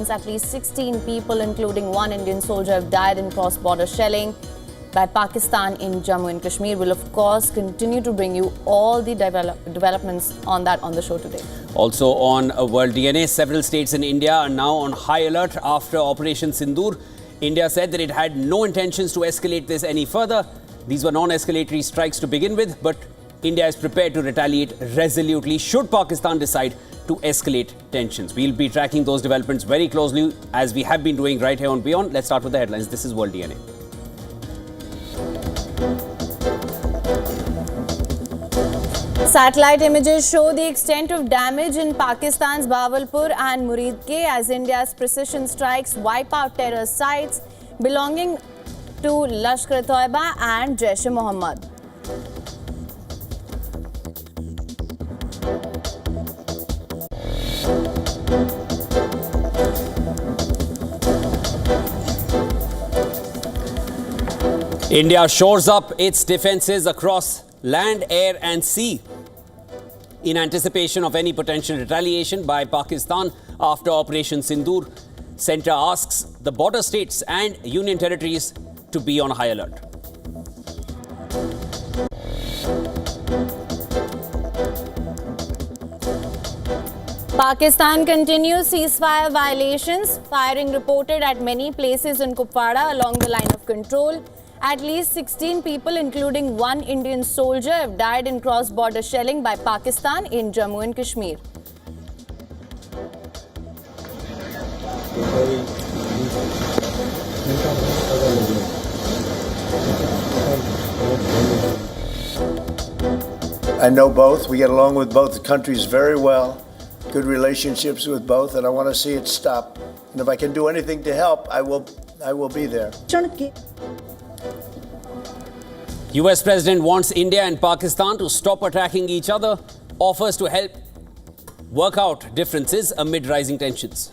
violations. At least 16 people, including one Indian soldier, have died in cross-border shelling by Pakistan in Jammu and Kashmir. We'll, of course, continue to bring you all the developments on that on the show today. Also on World DNA, several states in India are now on high alert after Operation Sindur. India said that it had no intentions to escalate this any further. These were non-escalatory strikes to begin with, but India is prepared to retaliate resolutely should Pakistan decide to escalate tensions. We'll be tracking those developments very closely as we have been doing right here on WION. Let's start with the headlines. This is World DNA. Satellite images show the extent of damage in Pakistan's Bahawalpur and Muridke as India's precision strikes wipe out terror sites belonging to Lashkar-e-Toiba and Jaish-e-Mohammed. India shores up its defences across land, air and sea in anticipation of any potential retaliation by Pakistan after Operation Sindur. Centre asks the border states and union territories to be on high alert. Pakistan continues ceasefire violations, firing reported at many places in Kupwara along the line of control. At least 16 people, including one Indian soldier, have died in cross-border shelling by Pakistan in Jammu and Kashmir. I know both. We get along with both countries very well. Good relationships with both, and I want to see it stop. And if I can do anything to help, I will be there. US President wants India and Pakistan to stop attacking each other, offers to help work out differences amid rising tensions.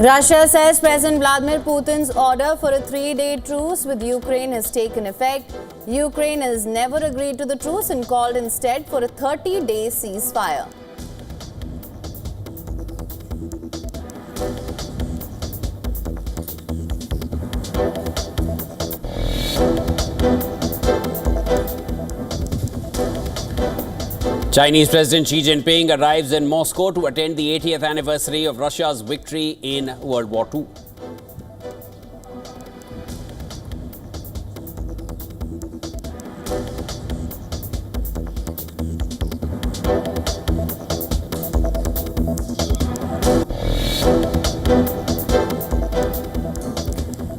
Russia says President Vladimir Putin's order for a 3-day truce with Ukraine has taken effect. Ukraine has never agreed to the truce and called instead for a 30-day ceasefire. Chinese President Xi Jinping arrives in Moscow to attend the 80th anniversary of Russia's victory in World War II.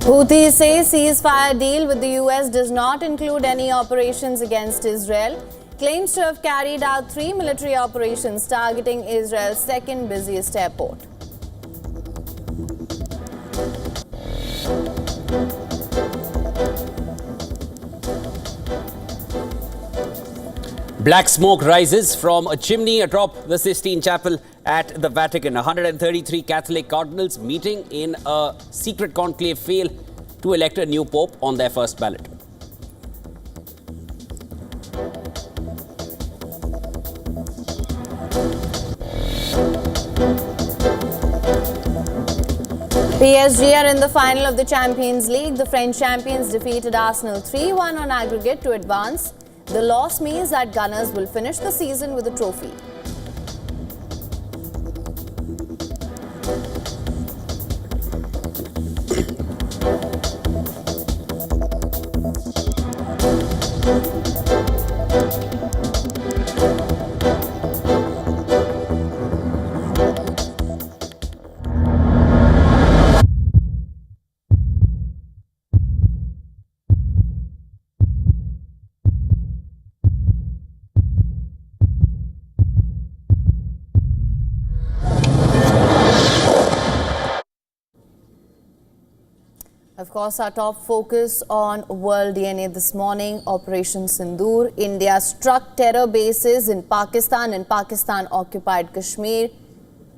Houthis say ceasefire deal with the US does not include any operations against Israel. Claims to have carried out 3 military operations targeting Israel's second busiest airport. Black smoke rises from a chimney atop the Sistine Chapel at the Vatican. 133 Catholic cardinals meeting in a secret conclave fail to elect a new pope on their first ballot. PSG are in the final of the Champions League. The French champions defeated Arsenal 3-1 on aggregate to advance. The loss means that Gunners will finish the season with a trophy. Of course, our top focus on World DNA this morning, Operation Sindur. India struck terror bases in Pakistan and Pakistan-occupied Kashmir.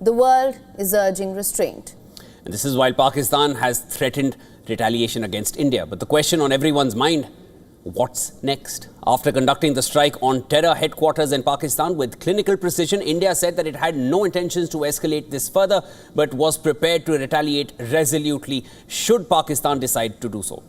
The world is urging restraint. And this is while Pakistan has threatened retaliation against India. But the question on everyone's mind, What's next? After conducting the strike on terror headquarters in Pakistan with clinical precision, India said that it had no intentions to escalate this further, but was prepared to retaliate resolutely should Pakistan decide to do so.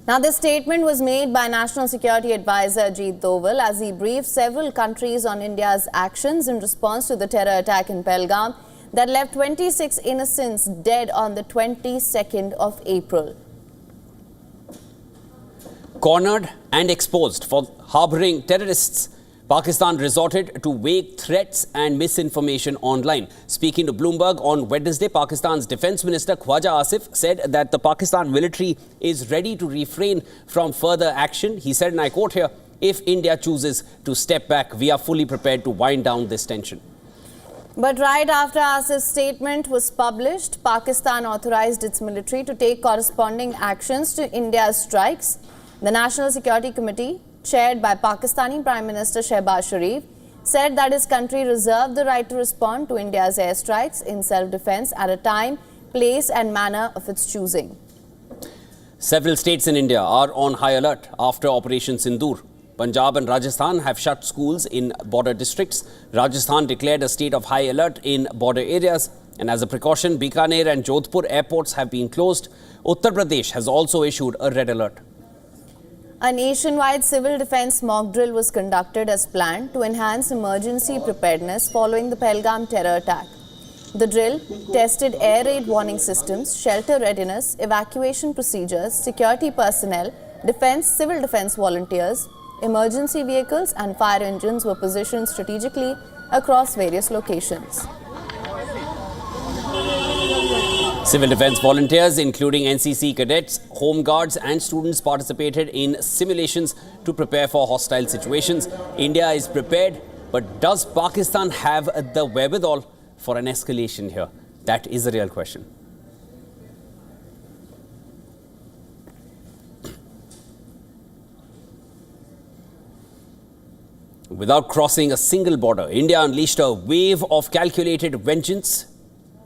Now, this statement was made by National Security Advisor Ajit Doval as he briefed several countries on India's actions in response to the terror attack in Pahalgam that left 26 innocents dead on the 22nd of April. Cornered and exposed for harboring terrorists, Pakistan resorted to vague threats and misinformation online. Speaking to Bloomberg on Wednesday, Pakistan's Defence Minister Khwaja Asif said that the Pakistan military is ready to refrain from further action. He said, and I quote here, "If India chooses to step back, we are fully prepared to wind down this tension." But right after Asif's statement was published, Pakistan authorized its military to take corresponding actions to India's strikes. The National Security Committee, chaired by Pakistani Prime Minister Shehbaz Sharif, said that his country reserved the right to respond to India's airstrikes in self-defense at a time, place and manner of its choosing. Several states in India are on high alert after Operation Sindur. Punjab and Rajasthan have shut schools in border districts. Rajasthan declared a state of high alert in border areas. And as a precaution, Bikaner and Jodhpur airports have been closed. Uttar Pradesh has also issued a red alert. A nationwide civil defense mock drill was conducted as planned to enhance emergency preparedness following the Pahalgam terror attack. The drill tested air raid warning systems, shelter readiness, evacuation procedures, security personnel, civil defense volunteers, emergency vehicles and fire engines were positioned strategically across various locations. Civil defense volunteers, including NCC cadets, home guards and students, participated in simulations to prepare for hostile situations. India is prepared, but does Pakistan have the wherewithal for an escalation here? That is the real question. Without crossing a single border, India unleashed a wave of calculated vengeance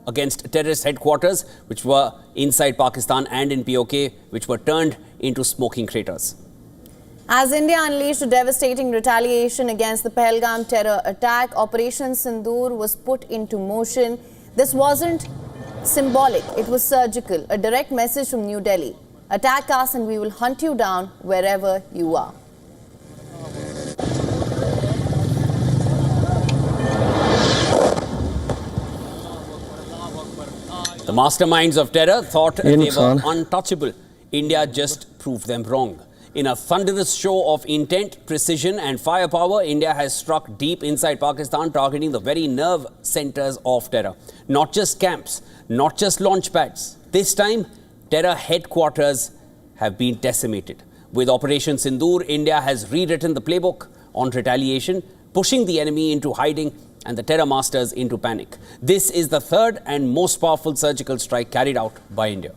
against terrorist headquarters, which were inside Pakistan and in POK, which were turned into smoking craters. As India unleashed a devastating retaliation against the Pahalgam terror attack, Operation Sindur was put into motion. This wasn't symbolic, it was surgical, a direct message from New Delhi. Attack us and we will hunt you down wherever you are. The masterminds of terror thought they were untouchable. India just proved them wrong. In a thunderous show of intent, precision and firepower, India has struck deep inside Pakistan, targeting the very nerve centers of terror. Not just camps, not just launch pads. This time, terror headquarters have been decimated. With Operation Sindur, India has rewritten the playbook on retaliation, pushing the enemy into hiding and the terror masters into panic. This is the third and most powerful surgical strike carried out by India.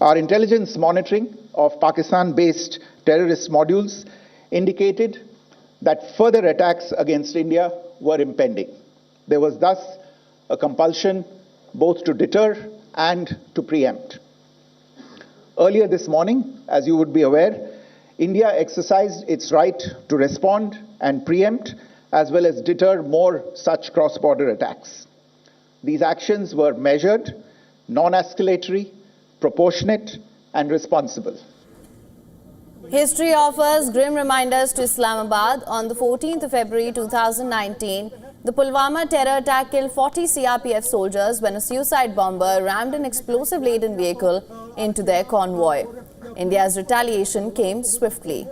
Our intelligence monitoring of Pakistan-based terrorist modules indicated that further attacks against India were impending. There was thus a compulsion both to deter and to preempt. Earlier this morning, as you would be aware, India exercised its right to respond and preempt as well as deter more such cross-border attacks. These actions were measured, non-escalatory, proportionate and responsible. History offers grim reminders to Islamabad. On the 14th of February 2019, the Pulwama terror attack killed 40 CRPF soldiers when a suicide bomber rammed an explosive-laden vehicle into their convoy. India's retaliation came swiftly.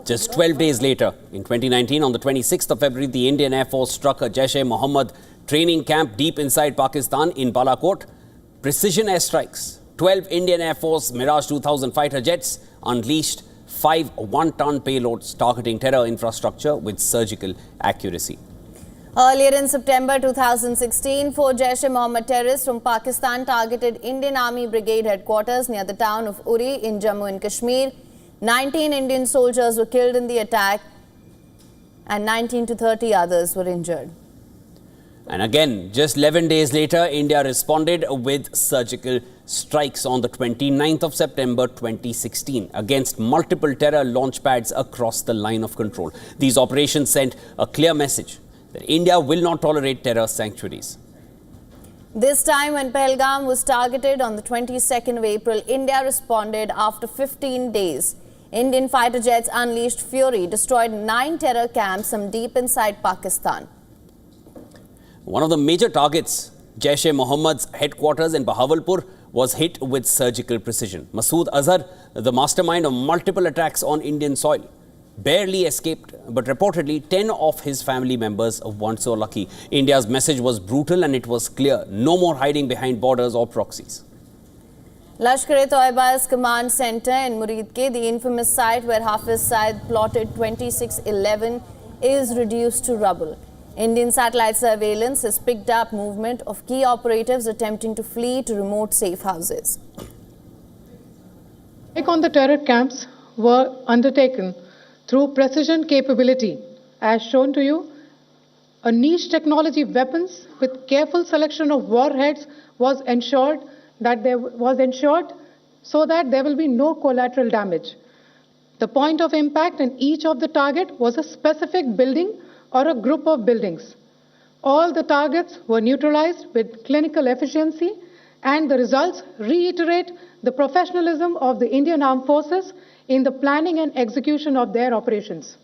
Just 12 days later, in 2019, on the 26th of February, the Indian Air Force struck a Jaish-e-Mohammed training camp deep inside Pakistan in Balakot. Precision airstrikes. 12 Indian Air Force Mirage 2000 fighter jets unleashed 5 one-ton payloads targeting terror infrastructure with surgical accuracy. Earlier in September 2016, 4 Jaish-e-Mohammed terrorists from Pakistan targeted Indian Army Brigade headquarters near the town of Uri in Jammu and Kashmir. 19 Indian soldiers were killed in the attack and 19 to 30 others were injured. And again, just 11 days later, India responded with surgical strikes on the 29th of September 2016 against multiple terror launch pads across the line of control. These operations sent a clear message that India will not tolerate terror sanctuaries. This time when Pahalgam was targeted on the 22nd of April, India responded after 15 days. Indian fighter jets unleashed fury, destroyed 9 terror camps, some deep inside Pakistan. One of the major targets, Jaish-e-Mohammed's headquarters in Bahawalpur, was hit with surgical precision. Masood Azhar, the mastermind of multiple attacks on Indian soil, barely escaped, but reportedly 10 of his family members weren't so lucky. India's message was brutal and it was clear: no more hiding behind borders or proxies. Lashkar-e-Toiba's command center in Muridke, the infamous site where Hafiz Saeed plotted 2611, is reduced to rubble. Indian satellite surveillance has picked up movement of key operatives attempting to flee to remote safe houses. On the terror camps were undertaken through precision capability, as shown to you. A niche technology weapons with careful selection of warheads was ensured so that there will be no collateral damage. The point of impact in each of the target was a specific building or a group of buildings. All the targets were neutralized with clinical efficiency, and the results reiterate the professionalism of the Indian Armed Forces in the planning and execution of their operations.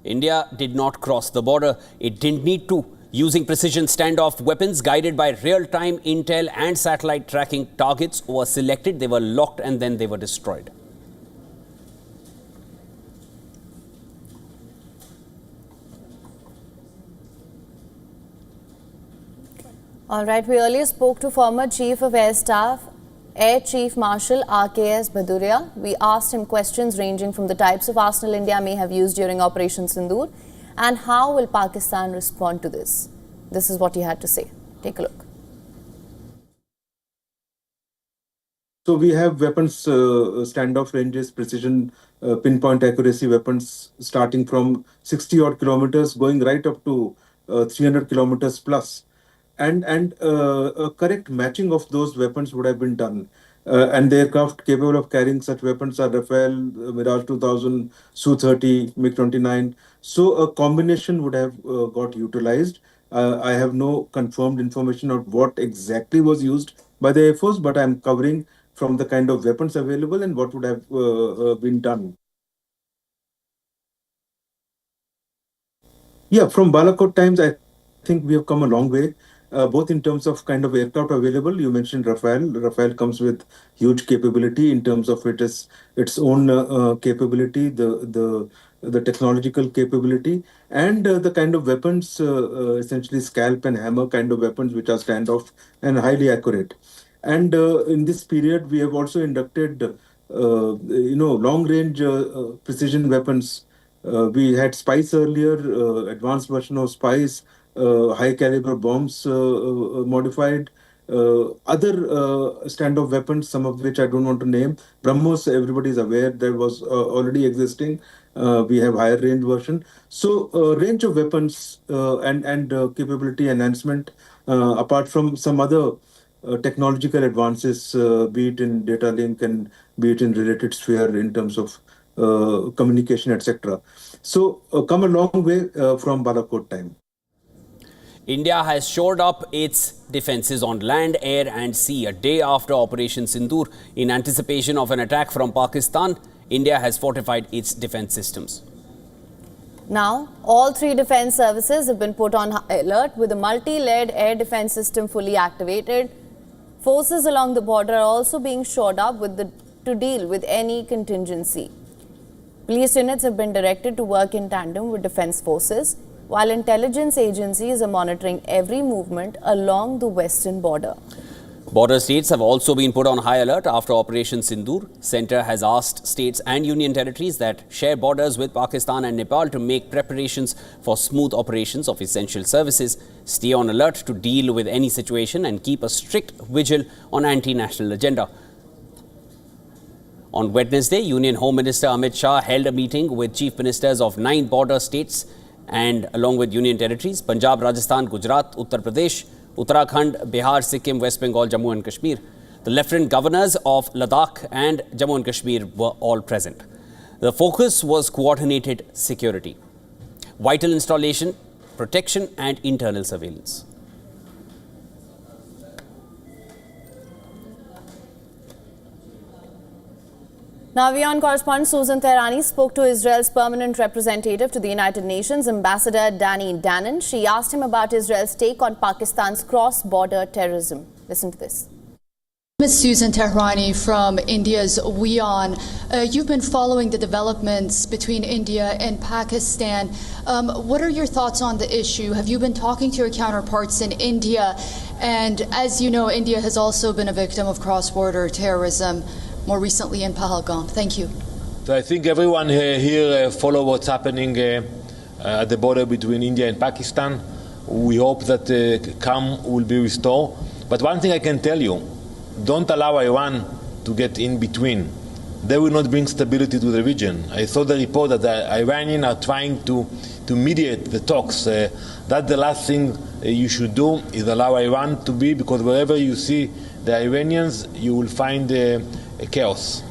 India did not cross the border. It didn't need to. Using precision standoff weapons guided by real-time intel and satellite tracking, targets were selected, they were locked, and then they were destroyed. All right, we earlier spoke to former Chief of Air Staff, Air Chief Marshal RKS Bhaduria. We asked him questions ranging from the types of arsenal India may have used during Operation Sindur and how will Pakistan respond to this. This is what he had to say. Take a look. So we have weapons, standoff ranges, precision, pinpoint accuracy weapons starting from 60 odd kilometers going right up to 300 kilometers plus. And a correct matching of those weapons would have been done. And the aircraft capable of carrying such weapons are Rafale, Mirage 2000, Su-30, MiG-29. So a combination would have got utilized. I have no confirmed information on what exactly was used by the Air Force, but I'm covering from the kind of weapons available and what would have been done. Yeah, from Balakot times, I think we have come a long way. Both in terms of kind of aircraft available. You mentioned Rafale. Rafale comes with huge capability in terms of its own capability, the technological capability, and the kind of weapons, essentially scalp and hammer kind of weapons, which are standoff and highly accurate. And in this period, we have also inducted, long-range precision weapons. We had Spice earlier, advanced version of Spice. High caliber bombs modified, other standoff weapons, some of which I don't want to name. BrahMos, everybody is aware, there was already existing. We have higher range version. So range of weapons and capability enhancement, apart from some other technological advances, be it in data link and be it in related sphere in terms of communication, etc. So come a long way from Balakot time. India has shored up its defences on land, air and sea a day after Operation Sindur. In anticipation of an attack from Pakistan, India has fortified its defence systems. Now, all 3 defence services have been put on high alert with a multi-layered air defence system fully activated. Forces along the border are also being shored up to deal with any contingency. Police units have been directed to work in tandem with defence forces, while intelligence agencies are monitoring every movement along the western border. Border states have also been put on high alert after Operation Sindur. Centre has asked states and union territories that share borders with Pakistan and Nepal to make preparations for smooth operations of essential services, stay on alert to deal with any situation and keep a strict vigil on anti-national agenda. On Wednesday, Union Home Minister Amit Shah held a meeting with chief ministers of 9 border states and along with union territories, Punjab, Rajasthan, Gujarat, Uttar Pradesh, Uttarakhand, Bihar, Sikkim, West Bengal, Jammu and Kashmir. The Lieutenant Governors of Ladakh and Jammu and Kashmir were all present. The focus was coordinated security, vital installation, protection and internal surveillance. Now, WION correspondent Susan Tehrani spoke to Israel's permanent representative to the United Nations, Ambassador Danny Danon. She asked him about Israel's take on Pakistan's cross-border terrorism. Listen to this. Ms. Susan Tehrani from India's WION. You've been following the developments between India and Pakistan. What are your thoughts on the issue? Have you been talking to your counterparts in India? And as you know, India has also been a victim of cross-border terrorism, more recently in Pahalgam. Thank you. So I think everyone here follow what's happening at the border between India and Pakistan. We hope that calm will be restored. But one thing I can tell you, don't allow Iran to get in between. They will not bring stability to the region. I saw the report that the Iranians are trying to mediate the talks. That's the last thing you should do, is allow Iran to be, because wherever you see the Iranians, you will find a chaos.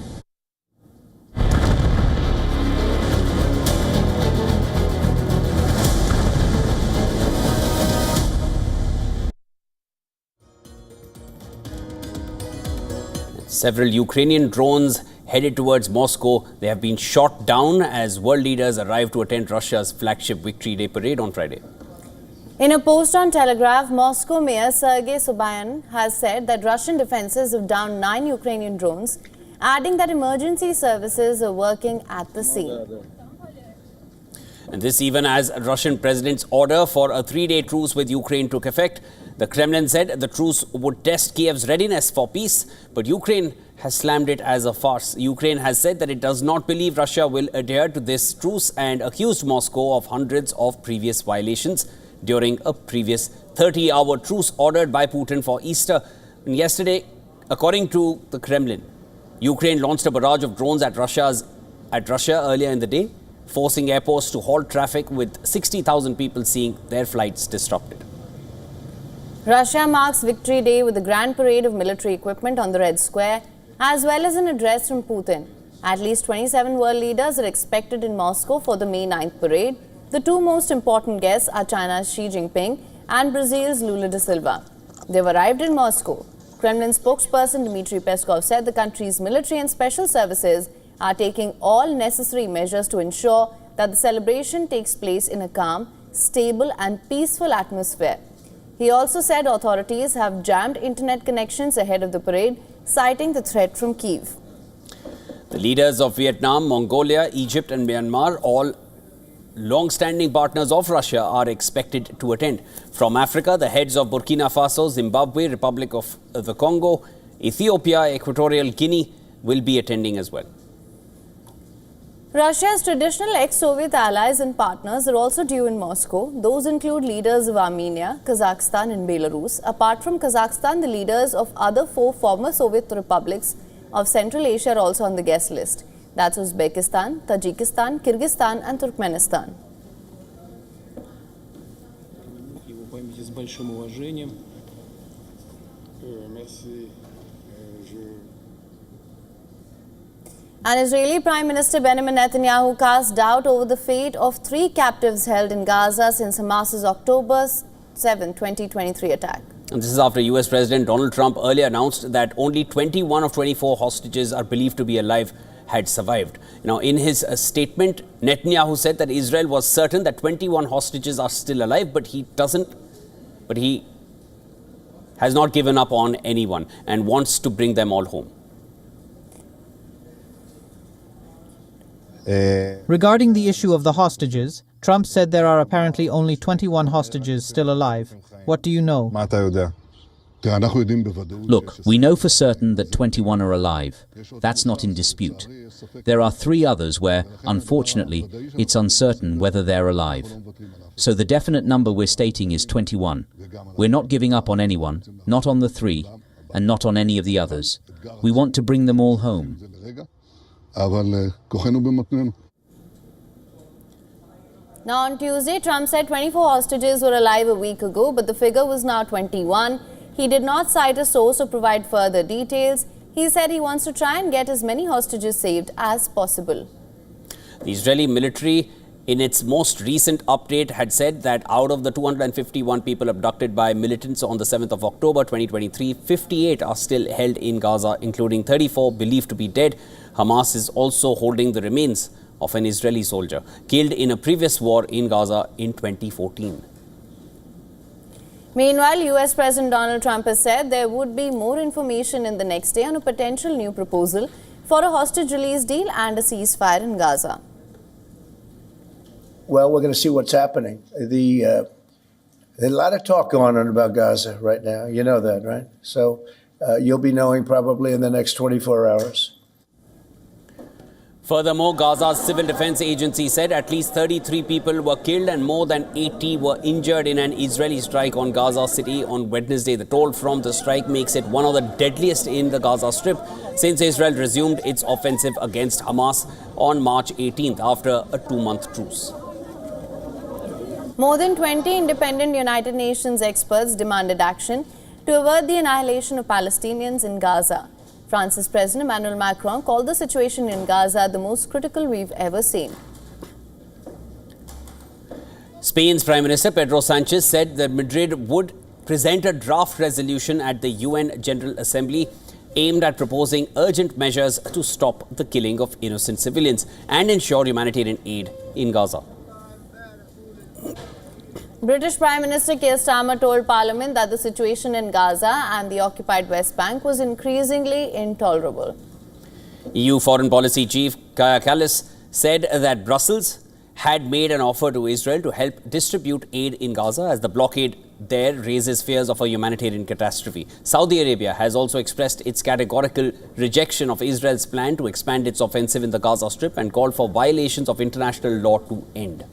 Several Ukrainian drones headed towards Moscow. They have been shot down as world leaders arrive to attend Russia's flagship Victory Day parade on Friday. In a post on Telegraph, Moscow Mayor Sergei Sobyanin has said that Russian defenses have downed 9 Ukrainian drones, adding that emergency services are working at the scene. And this even as Russian president's order for a 3-day truce with Ukraine took effect. The Kremlin said the truce would test Kiev's readiness for peace, but Ukraine has slammed it as a farce. Ukraine has said that it does not believe Russia will adhere to this truce and accused Moscow of hundreds of previous violations during a previous 30-hour truce ordered by Putin for Easter. And yesterday, according to the Kremlin, Ukraine launched a barrage of drones at Russia earlier in the day, forcing airports to halt traffic, with 60,000 people seeing their flights disrupted. Russia marks Victory Day with a grand parade of military equipment on the Red Square, as well as an address from Putin. At least 27 world leaders are expected in Moscow for the May 9th parade. The two most important guests are China's Xi Jinping and Brazil's Lula da Silva. They've arrived in Moscow. Kremlin spokesperson Dmitry Peskov said the country's military and special services are taking all necessary measures to ensure that the celebration takes place in a calm, stable and peaceful atmosphere. He also said authorities have jammed internet connections ahead of the parade, citing the threat from Kyiv. The leaders of Vietnam, Mongolia, Egypt and Myanmar, all long-standing partners of Russia, are expected to attend. From Africa, the heads of Burkina Faso, Zimbabwe, Republic of the Congo, Ethiopia, Equatorial Guinea will be attending as well. Russia's traditional ex-Soviet allies and partners are also due in Moscow. Those include leaders of Armenia, Kazakhstan and Belarus. Apart from Kazakhstan, the leaders of other 4 former Soviet republics of Central Asia are also on the guest list. That's Uzbekistan, Tajikistan, Kyrgyzstan and Turkmenistan. And Israeli Prime Minister Benjamin Netanyahu cast doubt over the fate of 3 captives held in Gaza since Hamas's October 7, 2023 attack. And this is after US President Donald Trump earlier announced that only 21 of 24 hostages are believed to be alive had survived. Now, in his statement, Netanyahu said that Israel was certain that 21 hostages are still alive, but he has not given up on anyone and wants to bring them all home. Regarding the issue of the hostages, Trump said there are apparently only 21 hostages still alive. What do you know? Look, we know for certain that 21 are alive. That's not in dispute. There are 3 others where, unfortunately, it's uncertain whether they're alive. So the definite number we're stating is 21. We're not giving up on anyone, not on the 3, and not on any of the others. We want to bring them all home. Now on Tuesday, Trump said 24 hostages were alive a week ago, but the figure was now 21. He did not cite a source or provide further details. He said he wants to try and get as many hostages saved as possible. The Israeli military, in its most recent update, had said that out of the 251 people abducted by militants on the 7th of October 2023, 58 are still held in Gaza, including 34 believed to be dead. Hamas is also holding the remains of an Israeli soldier killed in a previous war in Gaza in 2014. Meanwhile, US President Donald Trump has said there would be more information in the next day on a potential new proposal for a hostage release deal and a ceasefire in Gaza. Well, we're going to see what's happening. There's a lot of talk going on about Gaza right now. You know that, right? So you'll be knowing probably in the next 24 hours. Furthermore, Gaza's civil defense agency said at least 33 people were killed and more than 80 were injured in an Israeli strike on Gaza City on Wednesday. The toll from the strike makes it one of the deadliest in the Gaza Strip since Israel resumed its offensive against Hamas on March 18th after a 2-month truce. More than 20 independent United Nations experts demanded action to avert the annihilation of Palestinians in Gaza. France's President Emmanuel Macron called the situation in Gaza the most critical we've ever seen. Spain's Prime Minister Pedro Sanchez said that Madrid would present a draft resolution at the UN General Assembly aimed at proposing urgent measures to stop the killing of innocent civilians and ensure humanitarian aid in Gaza. British Prime Minister Keir Starmer told Parliament that the situation in Gaza and the occupied West Bank was increasingly intolerable. EU Foreign Policy Chief Kaja Kallas said that Brussels had made an offer to Israel to help distribute aid in Gaza as the blockade there raises fears of a humanitarian catastrophe. Saudi Arabia has also expressed its categorical rejection of Israel's plan to expand its offensive in the Gaza Strip and called for violations of international law to end.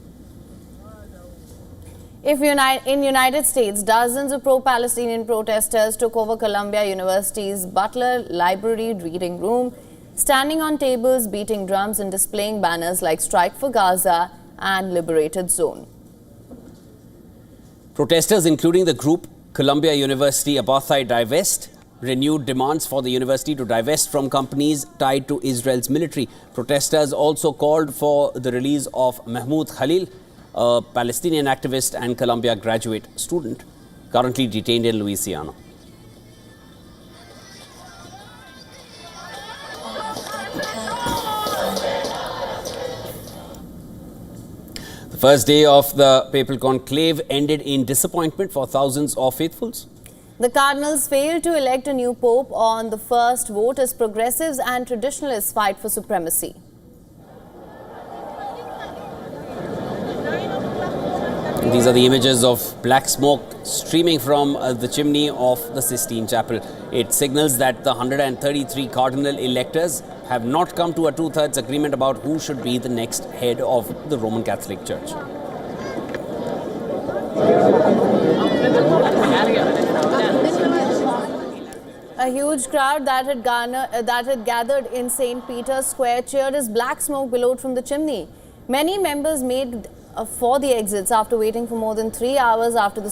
In United States, dozens of pro-Palestinian protesters took over Columbia University's Butler Library reading room, standing on tables, beating drums and displaying banners like Strike for Gaza and Liberated Zone. Protesters, including the group Columbia University Apartheid Divest, renewed demands for the university to divest from companies tied to Israel's military. Protesters also called for the release of Mahmoud Khalil, a Palestinian activist and Columbia graduate student currently detained in Louisiana. The first day of the Papal conclave ended in disappointment for thousands of faithfuls. The cardinals failed to elect a new pope on the first vote as progressives and traditionalists fight for supremacy. These are the images of black smoke streaming from the chimney of the Sistine Chapel. It signals that the 133 cardinal electors have not come to a two-thirds agreement about who should be the next head of the Roman Catholic Church. A huge crowd that had gathered in St. Peter's Square cheered as black smoke billowed from the chimney. Many members made for the exits after waiting for more than 3 hours for the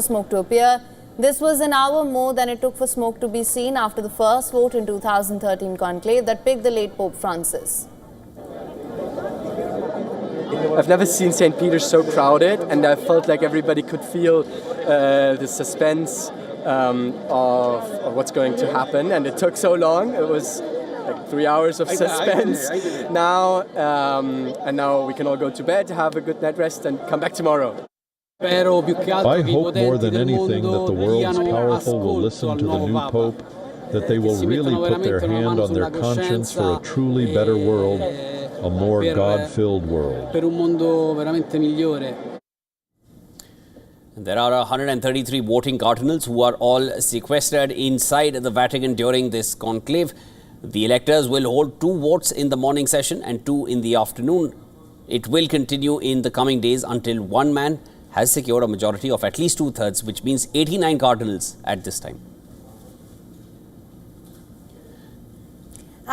smoke to appear. This was an hour more than it took for smoke to be seen after the first vote in 2013 conclave that picked the late Pope Francis. I've never seen St. Peter's so crowded, and I felt like everybody could feel the suspense of what's going to happen, and it took so long. It was like 3 hours of suspense. Now we can all go to bed, have a good night rest, and come back tomorrow. I hope more than anything that the world's powerful will listen to the new Pope, that they will really put their hand on their conscience for a truly better world, a more God-filled world. There are 133 voting cardinals who are all sequestered inside the Vatican during this conclave. The electors will hold 2 votes in the morning session and 2 in the afternoon. It will continue in the coming days until one man has secured a majority of at least 2/3, which means 89 cardinals at this time.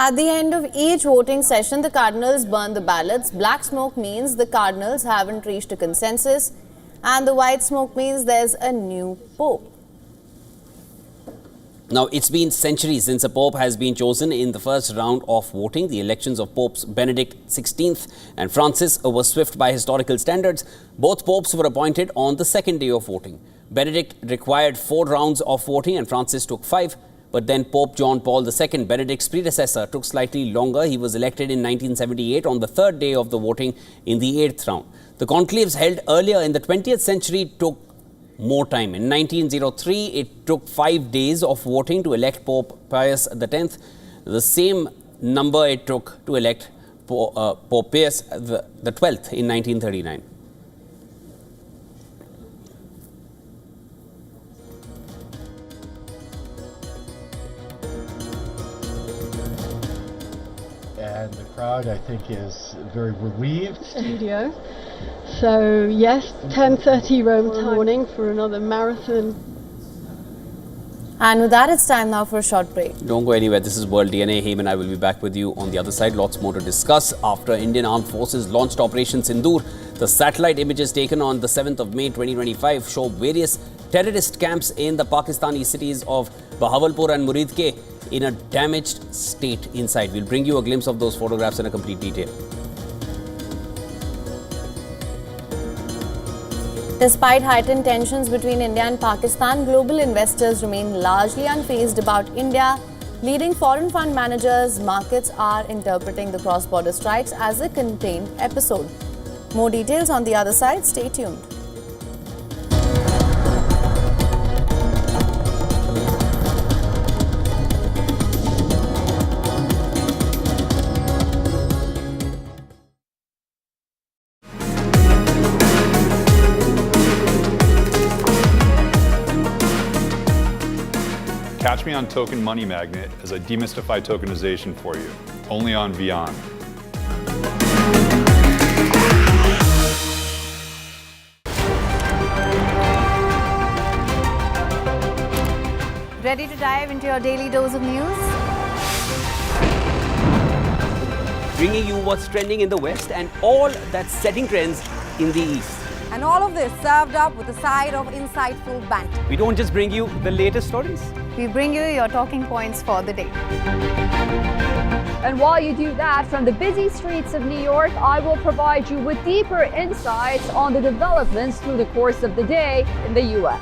At the end of each voting session, the cardinals burn the ballots. Black smoke means the cardinals haven't reached a consensus, and the white smoke means there's a new pope. Now, it's been centuries since a pope has been chosen in the first round of voting. The elections of Popes Benedict XVI and Francis were swift by historical standards. Both popes were appointed on the second day of voting. Benedict required 4 rounds of voting and Francis took 5. But then Pope John Paul II, Benedict's predecessor, took slightly longer. He was elected in 1978 on the third day of the voting in the 8th round. The conclaves held earlier in the 20th century took more time. In 1903, it took 5 days of voting to elect Pope Pius X, the same number it took to elect Pope Pius XII in 1939. And the crowd, I think, is very relieved. Studio. So yes, 10:30 Rome time morning for another marathon. And with that, it's time now for a short break. Don't go anywhere. This is World DNA. Heyman and I will be back with you on the other side. Lots more to discuss. After Indian Armed Forces launched Operation Sindur, the satellite images taken on the 7th of May 2025 show various terrorist camps in the Pakistani cities of Bahawalpur and Muridke in a damaged state inside. We'll bring you a glimpse of those photographs in a complete detail. Despite heightened tensions between India and Pakistan, global investors remain largely unfazed about India. Leading foreign fund managers, markets are interpreting the cross-border strikes as a contained episode. More details on the other side. Stay tuned. Catch me on Token Money Magnet as I demystify tokenization for you, only on WION. Ready to dive into your daily dose of news? Bringing you what's trending in the West and all that's setting trends in the East. And all of this served up with a side of insightful banter. We don't just bring you the latest stories. We bring you your talking points for the day. And while you do that, from the busy streets of New York, I will provide you with deeper insights on the developments through the course of the day in the U.S.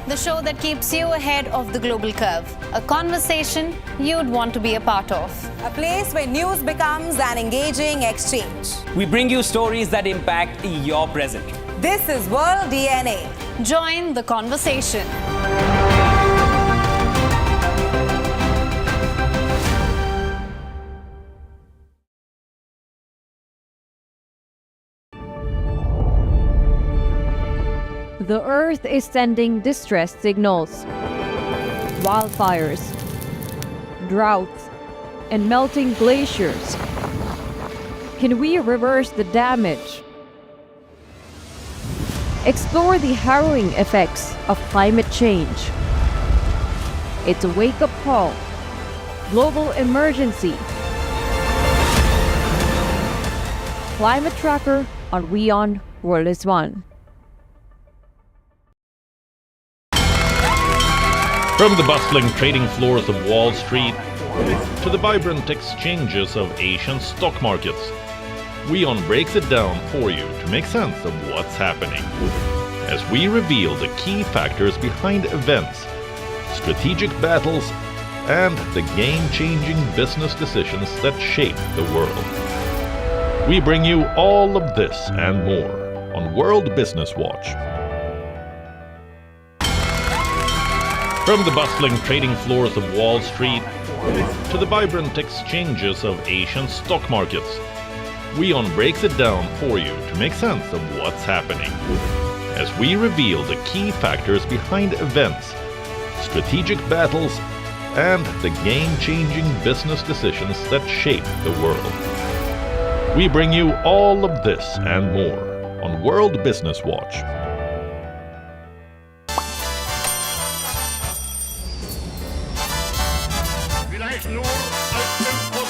The show that keeps you ahead of the global curve. A conversation you'd want to be a part of. A place where news becomes an engaging exchange. We bring you stories that impact your present. This is World DNA. Join the conversation. The Earth is sending distress signals. Wildfires, droughts, and melting glaciers. Can we reverse the damage? Explore the harrowing effects of climate change. It's a wake-up call. Global emergency. Climate Tracker on WION World is One. From the bustling trading floors of Wall Street to the vibrant exchanges of Asian stock markets, WION breaks it down for you to make sense of what's happening. As we reveal the key factors behind events, strategic battles, and the game-changing business decisions that shape the world. We bring you all of this and more on World Business Watch. From the bustling trading floors of Wall Street to the vibrant exchanges of Asian stock markets, WION breaks it down for you to make sense of what's happening. As we reveal the key factors behind events, strategic battles, and the game-changing business decisions that shape the world. We bring you all of this and more on World Business Watch. Vielleicht nur als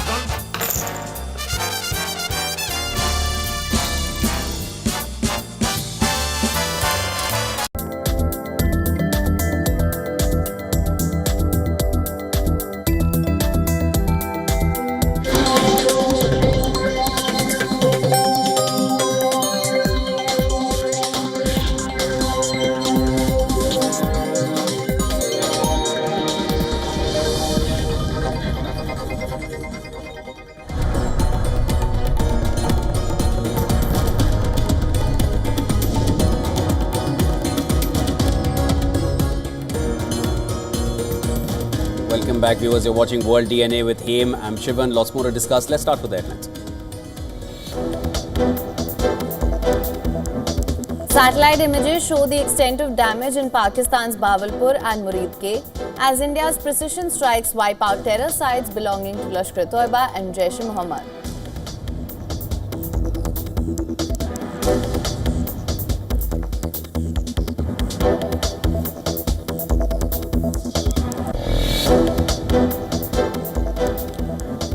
Welcome back, viewers. You're watching World DNA with Haim. I'm Shivan. Lots more to discuss. Let's start with the headlines. Satellite images show the extent of damage in Pakistan's Bahawalpur and Muridke as India's precision strikes wipe out terror sites belonging to Lashkar-e-Toiba and Jaish-e-Mohammed.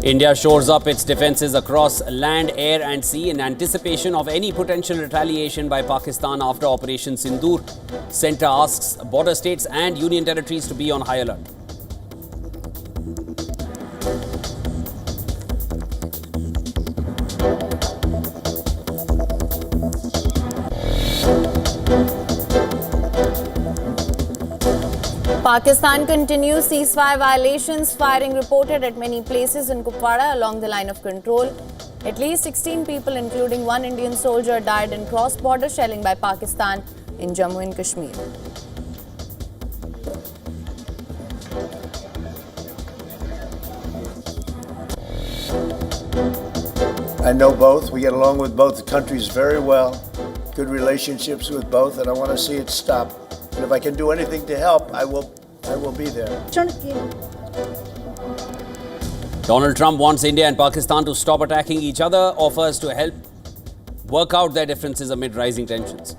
India shores up its defences across land, air and sea in anticipation of any potential retaliation by Pakistan after Operation Sindur. Centre asks border states and union territories to be on high alert. Pakistan continues ceasefire violations, firing reported at many places in Kupwara along the line of control. At least 16 people, including one Indian soldier, died in cross-border shelling by Pakistan in Jammu and Kashmir. I know both. We get along with both countries very well. Good relationships with both, and I want to see it stop. And if I can do anything to help, I will be there. Donald Trump wants India and Pakistan to stop attacking each other, offers to help work out their differences amid rising tensions.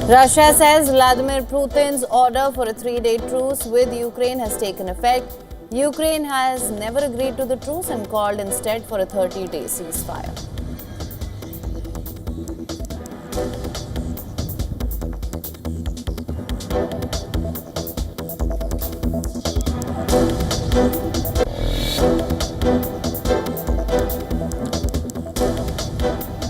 Russia says Vladimir Putin's order for a 3-day truce with Ukraine has taken effect. Ukraine has never agreed to the truce and called instead for a 30-day ceasefire.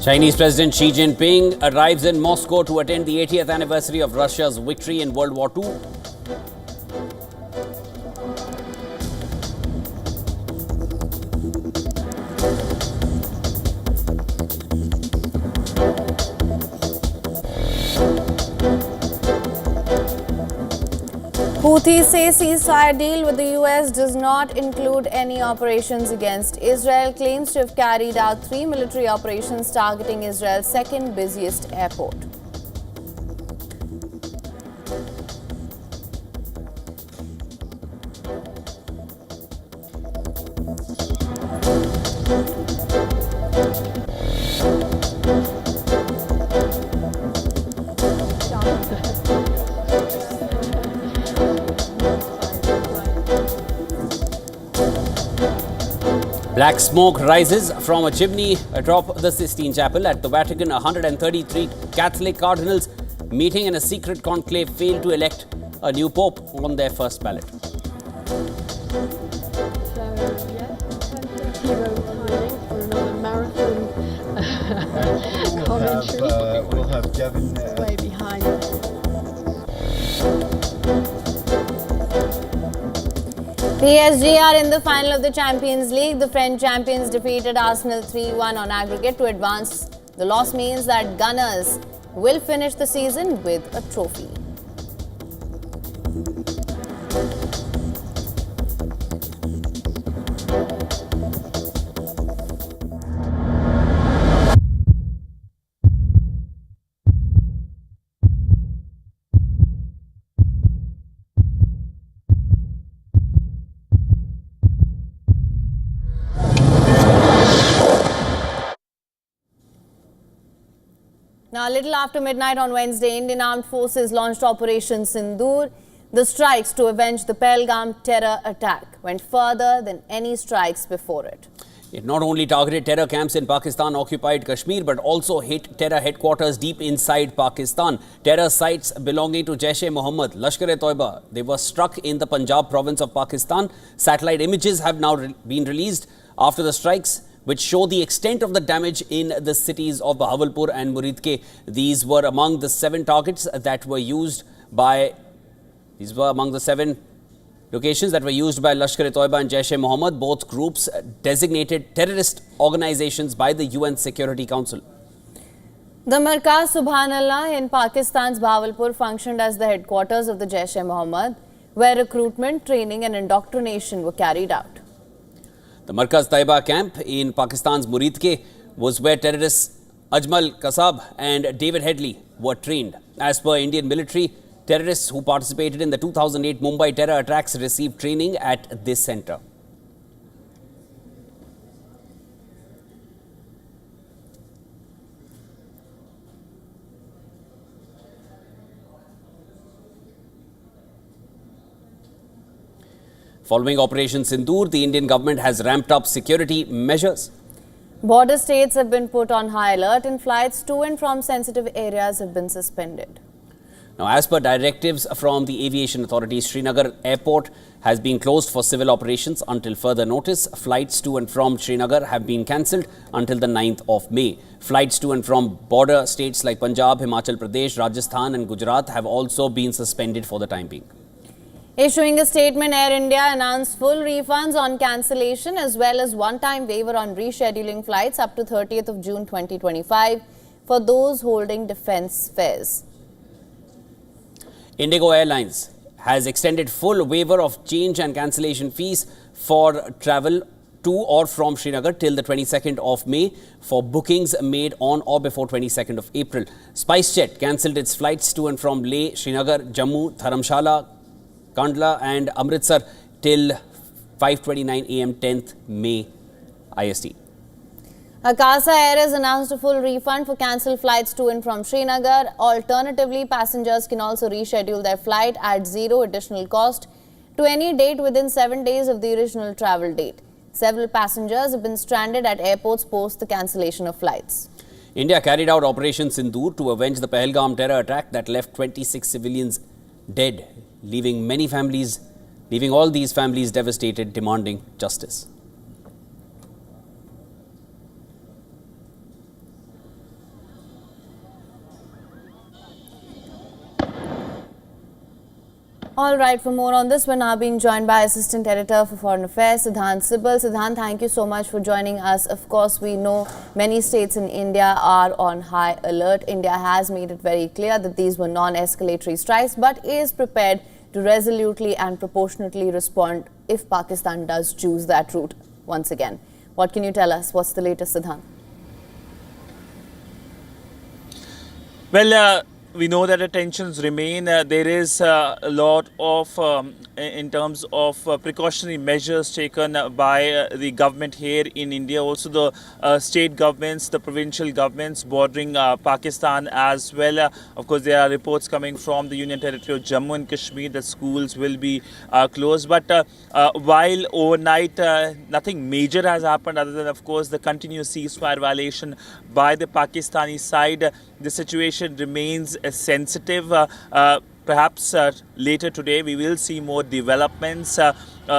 Chinese President Xi Jinping arrives in Moscow to attend the 80th anniversary of Russia's victory in World War II. Houthis say ceasefire deal with the US does not include any operations against Israel. Claims to have carried out 3 military operations targeting Israel's second busiest airport. Black smoke rises from a chimney atop the Sistine Chapel at the Vatican. 133 Catholic cardinals meeting in a secret conclave failed to elect a new pope on their first ballot. So, yes, 10:30 timing for another marathon commentary. We'll have Devin way behind. PSG are in the final of the Champions League. The French champions defeated Arsenal 3-1 on aggregate to advance. The loss means that Gunners will finish the season with a trophy. Now, a little after midnight on Wednesday, Indian Armed Forces launched Operation Sindur. The strikes to avenge the Pahalgam terror attack went further than any strikes before it. It not only targeted terror camps in Pakistan-occupied Kashmir, but also hit terror headquarters deep inside Pakistan. Terror sites belonging to Jaish-e-Mohammed, Lashkar-e-Toiba, they were struck in the Punjab province of Pakistan. Satellite images have now been released after the strikes, which show the extent of the damage in the cities of Bahawalpur and Muridke. These were among the 7 targets that were used by... These were among the 7 Locations that were used by Lashkar-e-Toiba and Jaish-e-Mohammed, both groups designated terrorist organizations by the UN Security Council. The Markaz Subhanallah in Pakistan's Bahawalpur functioned as the headquarters of the Jaish-e-Mohammed, where recruitment, training and indoctrination were carried out. The Markaz Taiba camp in Pakistan's Muridke was where terrorists Ajmal Kasab and David Headley were trained. As per Indian military, terrorists who participated in the 2008 Mumbai terror attacks received training at this center. Following Operation Sindur, the Indian government has ramped up security measures. Border states have been put on high alert and flights to and from sensitive areas have been suspended. Now, as per directives from the Aviation Authority, Srinagar Airport has been closed for civil operations until further notice. Flights to and from Srinagar have been cancelled until the 9th of May. Flights to and from border states like Punjab, Himachal Pradesh, Rajasthan and Gujarat have also been suspended for the time being. Issuing a statement, Air India announced full refunds on cancellation as well as one-time waiver on rescheduling flights up to 30th of June 2025 for those holding defence fares. Indigo Airlines has extended full waiver of change and cancellation fees for travel to or from Srinagar till the 22nd of May for bookings made on or before 22nd of April. SpiceJet cancelled its flights to and from Leh, Srinagar, Jammu, Dharamshala, Kandla and Amritsar till 5:29 am 10th May IST. Akasa Air has announced a full refund for cancelled flights to and from Srinagar. Alternatively, passengers can also reschedule their flight at zero additional cost to any date within 7 days of the original travel date. Several passengers have been stranded at airports post the cancellation of flights. India carried out Operation Sindur to avenge the Pahalgam terror attack that left 26 civilians dead, leaving all these families devastated, demanding justice. All right, for more on this, we're now being joined by Assistant Editor for Foreign Affairs, Siddhant Sibal. Siddhant, thank you so much for joining us. Of course, we know many states in India are on high alert. India has made it very clear that these were non-escalatory strikes, but is prepared to resolutely and proportionately respond if Pakistan does choose that route once again. What can you tell us? What's the latest, Siddhant? Well, we know that the tensions remain. There is a lot of, in terms of precautionary measures taken by the government here in India. Also the state governments, the provincial governments bordering Pakistan as well. Of course, there are reports coming from the Union Territory of Jammu and Kashmir that schools will be closed. But while overnight nothing major has happened other than, of course, the continuous ceasefire violation by the Pakistani side, the situation remains sensitive. Perhaps later today we will see more developments. A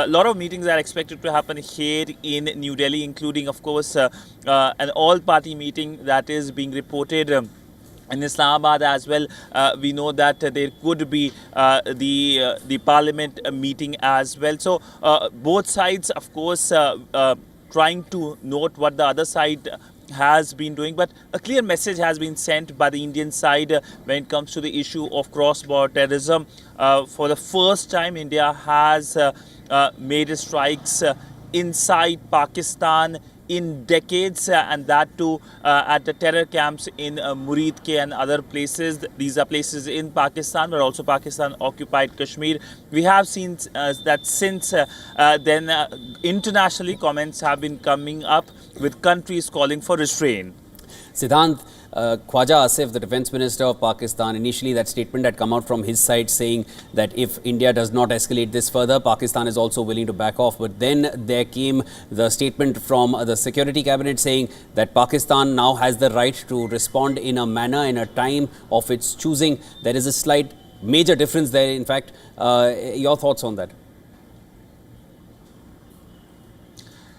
lot of meetings are expected to happen here in New Delhi, including, of course, an all-party meeting that is being reported in Islamabad as well. We know that there could be the parliament meeting as well. So both sides, of course, trying to note what the other side has been doing, but a clear message has been sent by the Indian side when it comes to the issue of cross-border terrorism. For the first time, India has made strikes inside Pakistan in decades, and that too at the terror camps in Muridke and other places. These are places in Pakistan, but also Pakistan-occupied Kashmir. We have seen that since then, internationally, comments have been coming up with countries calling for restraint. Siddhant, Khwaja Asif, the Defence Minister of Pakistan, initially that statement had come out from his side saying that if India does not escalate this further, Pakistan is also willing to back off. But then there came the statement from the Security Cabinet saying that Pakistan now has the right to respond in a manner, in a time of its choosing. There is a slight major difference there, in fact. Your thoughts on that?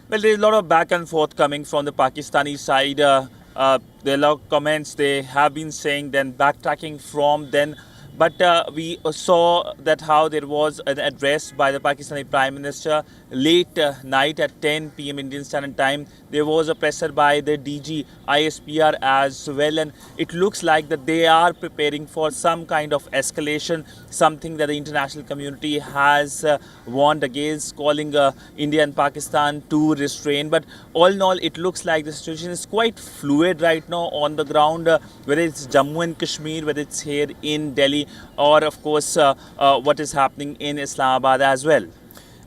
Well, there is a lot of back and forth coming from the Pakistani side. There are a lot of comments they have been saying, then backtracking from then. but we saw that how there was an address by the Pakistani Prime Minister late night at 10 p.m. Indian Standard Time. There was a presser by the DG ISPR as well, and it looks like that they are preparing for some kind of escalation, something that the international community has warned against, calling India and Pakistan to restrain. But all in all, it looks like the situation is quite fluid right now on the ground, whether it's Jammu and Kashmir, whether it's here in Delhi, or of course what is happening in Islamabad as well.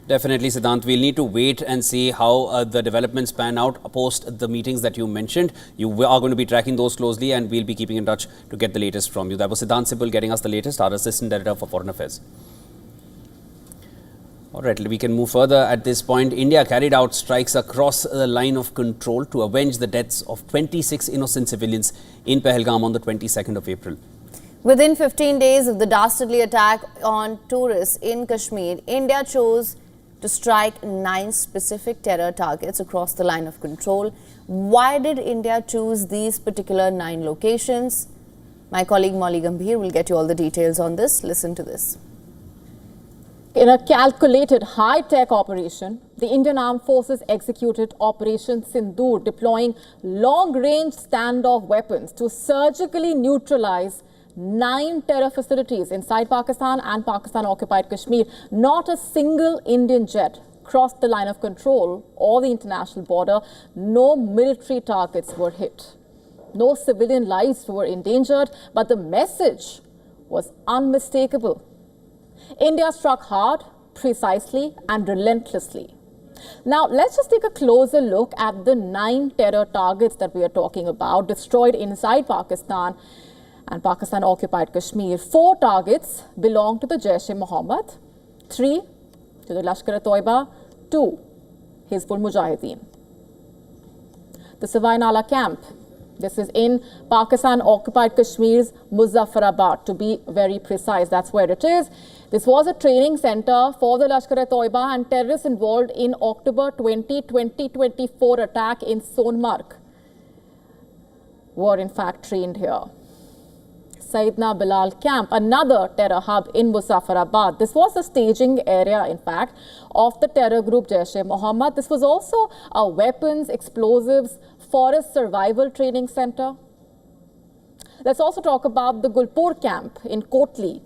Definitely, Siddhant. We'll need to wait and see how the developments pan out post the meetings that you mentioned. You are going to be tracking those closely, and we'll be keeping in touch to get the latest from you. That was Siddhant Sibal getting us the latest, our Assistant Editor for Foreign Affairs. All right, we can move further at this point. India carried out strikes across the line of control to avenge the deaths of 26 innocent civilians in Pahalgam on the 22nd of April. Within 15 days of the dastardly attack on tourists in Kashmir, India chose to strike 9 specific terror targets across the line of control. Why did India choose these particular 9 locations? My colleague Molly Gambhir will get you all the details on this. Listen to this. In a calculated high-tech operation, the Indian Armed Forces executed Operation Sindur, deploying long-range standoff weapons to surgically neutralize 9 terror facilities inside Pakistan and Pakistan-occupied Kashmir. Not a single Indian jet crossed the line of control or the international border. No military targets were hit. No civilian lives were endangered, but the message was unmistakable. India struck hard, precisely, and relentlessly. Now, let's just take a closer look at the 9 terror targets that we are talking about, destroyed inside Pakistan and Pakistan-occupied Kashmir. 4 targets belong to the Jaish-e-Mohammed, 3 to the Lashkar-e-Toiba, 2 Hizbul Mujahideen. The Savai Nala camp, this is in Pakistan-occupied Kashmir's Muzaffarabad, to be very precise. That's where it is. This was a training center for the Lashkar-e-Toiba, and terrorists involved in October 2024 attack in Sonmarg were in fact trained here. Sayyidina Bilal camp, another terror hub in Muzaffarabad. This was the staging area, in fact, of the terror group Jaish-e-Mohammed. This was also a weapons, explosives, forest survival training center. Let's also talk about the Gulpur camp in Kotli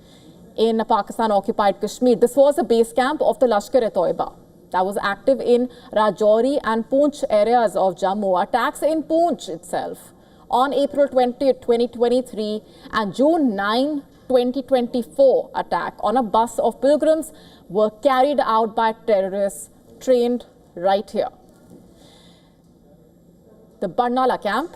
in Pakistan-occupied Kashmir. This was a base camp of the Lashkar-e-Toiba that was active in Rajouri and Poonch areas of Jammu. Attacks in Poonch itself on April 20, 2023 and June 9, 2024 attack on a bus of pilgrims were carried out by terrorists trained right here. The Barnala camp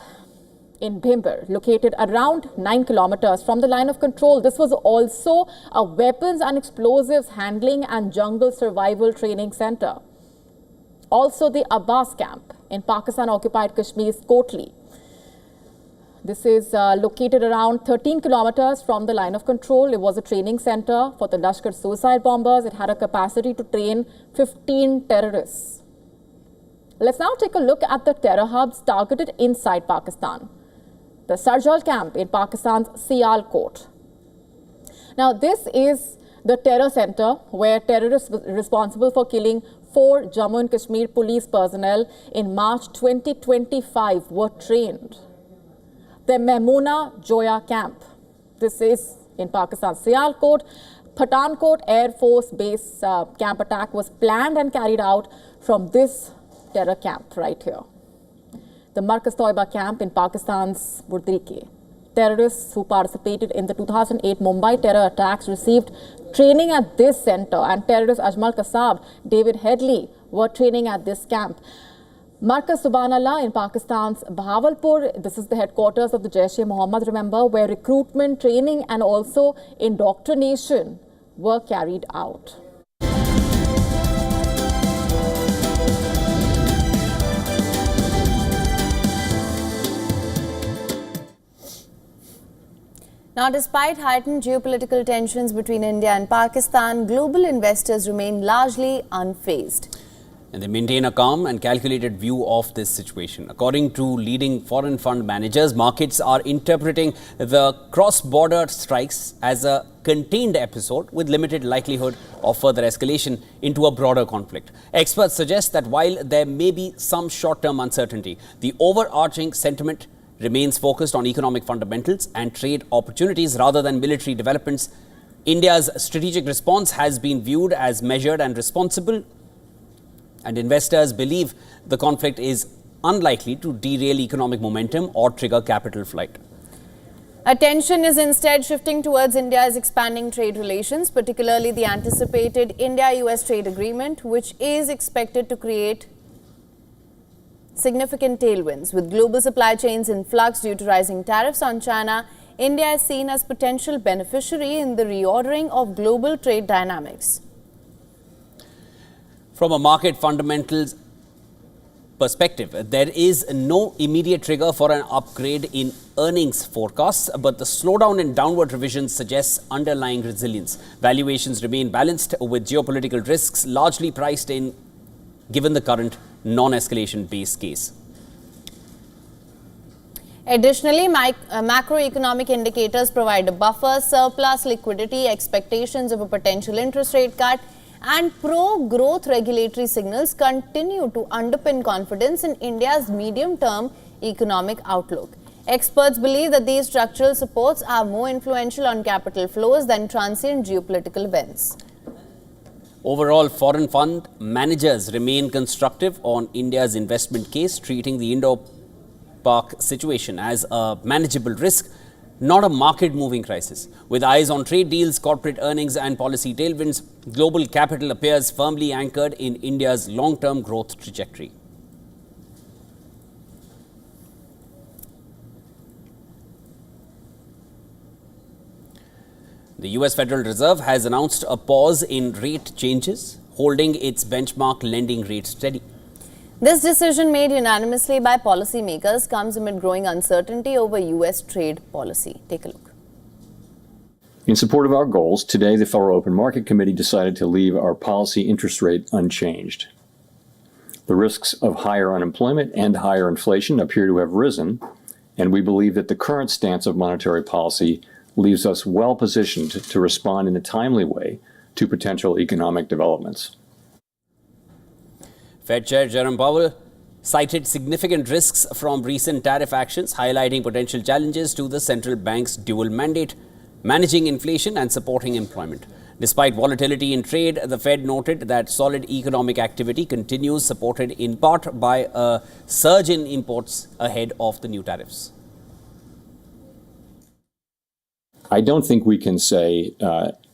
in Bhimber, located around 9 kilometers from the line of control. This was also a weapons and explosives handling and jungle survival training center. Also the Abbas camp in Pakistan-occupied Kashmir's Kotli. This is located around 13 kilometers from the line of control. It was a training center for the Lashkar suicide bombers. It had a capacity to train 15 terrorists. Let's now take a look at the terror hubs targeted inside Pakistan. The Sarjal camp in Pakistan's Sialkot. Now, this is the terror center where terrorists responsible for killing 4 Jammu and Kashmir police personnel in March 2025 were trained. The Memuna Joya camp. This is in Pakistan's Sialkot. Pathankot Air Force Base camp attack was planned and carried out from this terror camp right here. The Markaz Toiba camp in Pakistan's Burdrike. Terrorists who participated in the 2008 Mumbai terror attacks received training at this center, and terrorists Ajmal Kasab, David Headley were training at this camp. Markaz Subhanallah in Pakistan's Bahawalpur, this is the headquarters of the Jaish-e-Mohammed, remember, where recruitment, training and also indoctrination were carried out. Now, despite heightened geopolitical tensions between India and Pakistan, global investors remain largely unfazed. And they maintain a calm and calculated view of this situation. According to leading foreign fund managers, markets are interpreting the cross-border strikes as a contained episode with limited likelihood of further escalation into a broader conflict. Experts suggest that while there may be some short-term uncertainty, the overarching sentiment remains focused on economic fundamentals and trade opportunities rather than military developments. India's strategic response has been viewed as measured and responsible, and investors believe the conflict is unlikely to derail economic momentum or trigger capital flight. Attention is instead shifting towards India's expanding trade relations, particularly the anticipated India-US trade agreement, which is expected to create significant tailwinds. With global supply chains in flux due to rising tariffs on China, India is seen as potential beneficiary in the reordering of global trade dynamics. From a market fundamentals perspective, there is no immediate trigger for an upgrade in earnings forecasts, but the slowdown in downward revisions suggests underlying resilience. Valuations remain balanced, with geopolitical risks largely priced in given the current non-escalation base case. Additionally, macroeconomic indicators provide a buffer. Surplus liquidity, expectations of a potential interest rate cut, and pro-growth regulatory signals continue to underpin confidence in India's medium-term economic outlook. Experts believe that these structural supports are more influential on capital flows than transient geopolitical events. Overall, foreign fund managers remain constructive on India's investment case, treating the Indo-Pak situation as a manageable risk, not a market-moving crisis. With eyes on trade deals, corporate earnings and policy tailwinds, global capital appears firmly anchored in India's long-term growth trajectory. The US Federal Reserve has announced a pause in rate changes, holding its benchmark lending rate steady. This decision, made unanimously by policymakers, comes amid growing uncertainty over US trade policy. Take a look. In support of our goals, today the Federal Open Market Committee decided to leave our policy interest rate unchanged. The risks of higher unemployment and higher inflation appear to have risen, and we believe that the current stance of monetary policy leaves us well positioned to respond in a timely way to potential economic developments. Fed Chair Jerome Powell cited significant risks from recent tariff actions, highlighting potential challenges to the central bank's dual mandate, managing inflation and supporting employment. Despite volatility in trade, the Fed noted that solid economic activity continues, supported in part by a surge in imports ahead of the new tariffs. I don't think we can say,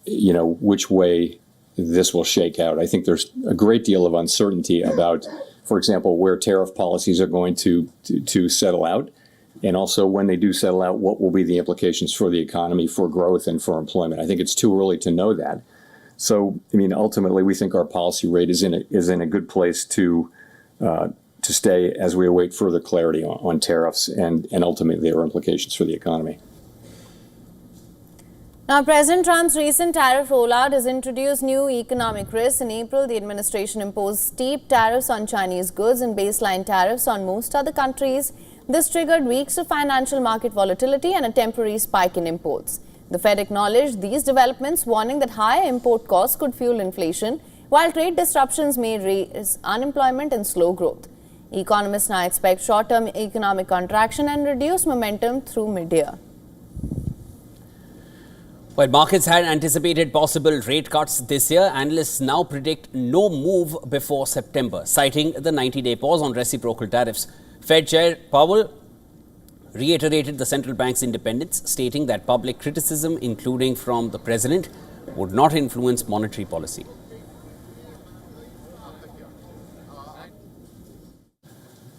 which way this will shake out. I think there's a great deal of uncertainty about, for example, where tariff policies are going to settle out, and also when they do settle out, what will be the implications for the economy, for growth, and for employment. I think it's too early to know that. So, ultimately, we think our policy rate is in a good place to stay as we await further clarity on tariffs and ultimately their implications for the economy. Now, President Trump's recent tariff rollout has introduced new economic risks. In April, the administration imposed steep tariffs on Chinese goods and baseline tariffs on most other countries. This triggered weeks of financial market volatility and a temporary spike in imports. The Fed acknowledged these developments, warning that higher import costs could fuel inflation, while trade disruptions may raise unemployment and slow growth. Economists now expect short-term economic contraction and reduced momentum through mid-year. While markets had anticipated possible rate cuts this year, analysts now predict no move before September, citing the 90-day pause on reciprocal tariffs. Fed Chair Powell reiterated the central bank's independence, stating that public criticism, including from the president, would not influence monetary policy.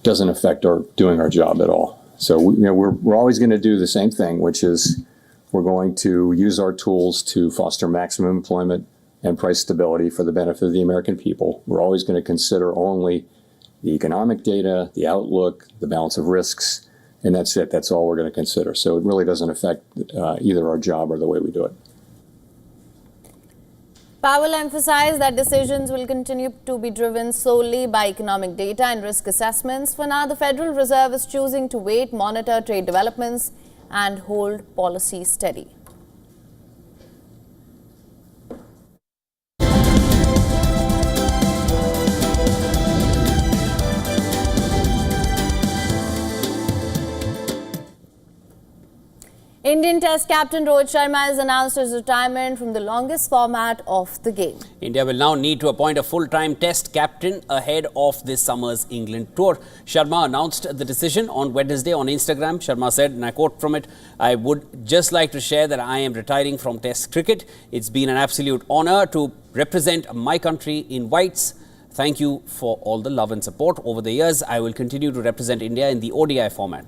Doesn't affect our doing our job at all. So we're always going to do the same thing, which is we're going to use our tools to foster maximum employment and price stability for the benefit of the American people. We're always going to consider only the economic data, the outlook, the balance of risks, and that's it. That's all we're going to consider. So it really doesn't affect either our job or the way we do it. Powell emphasized that decisions will continue to be driven solely by economic data and risk assessments. For now, the Federal Reserve is choosing to wait, monitor trade developments, and hold policy steady. Indian Test captain Rohit Sharma has announced his retirement from the longest format of the game. India will now need to appoint a full-time Test captain ahead of this summer's England tour. Sharma announced the decision on Wednesday on Instagram. Sharma said, and I quote from it, "I would just like to share that I am retiring from Test cricket. It's been an absolute honour to represent my country in whites. Thank you for all the love and support over the years. I will continue to represent India in the ODI format."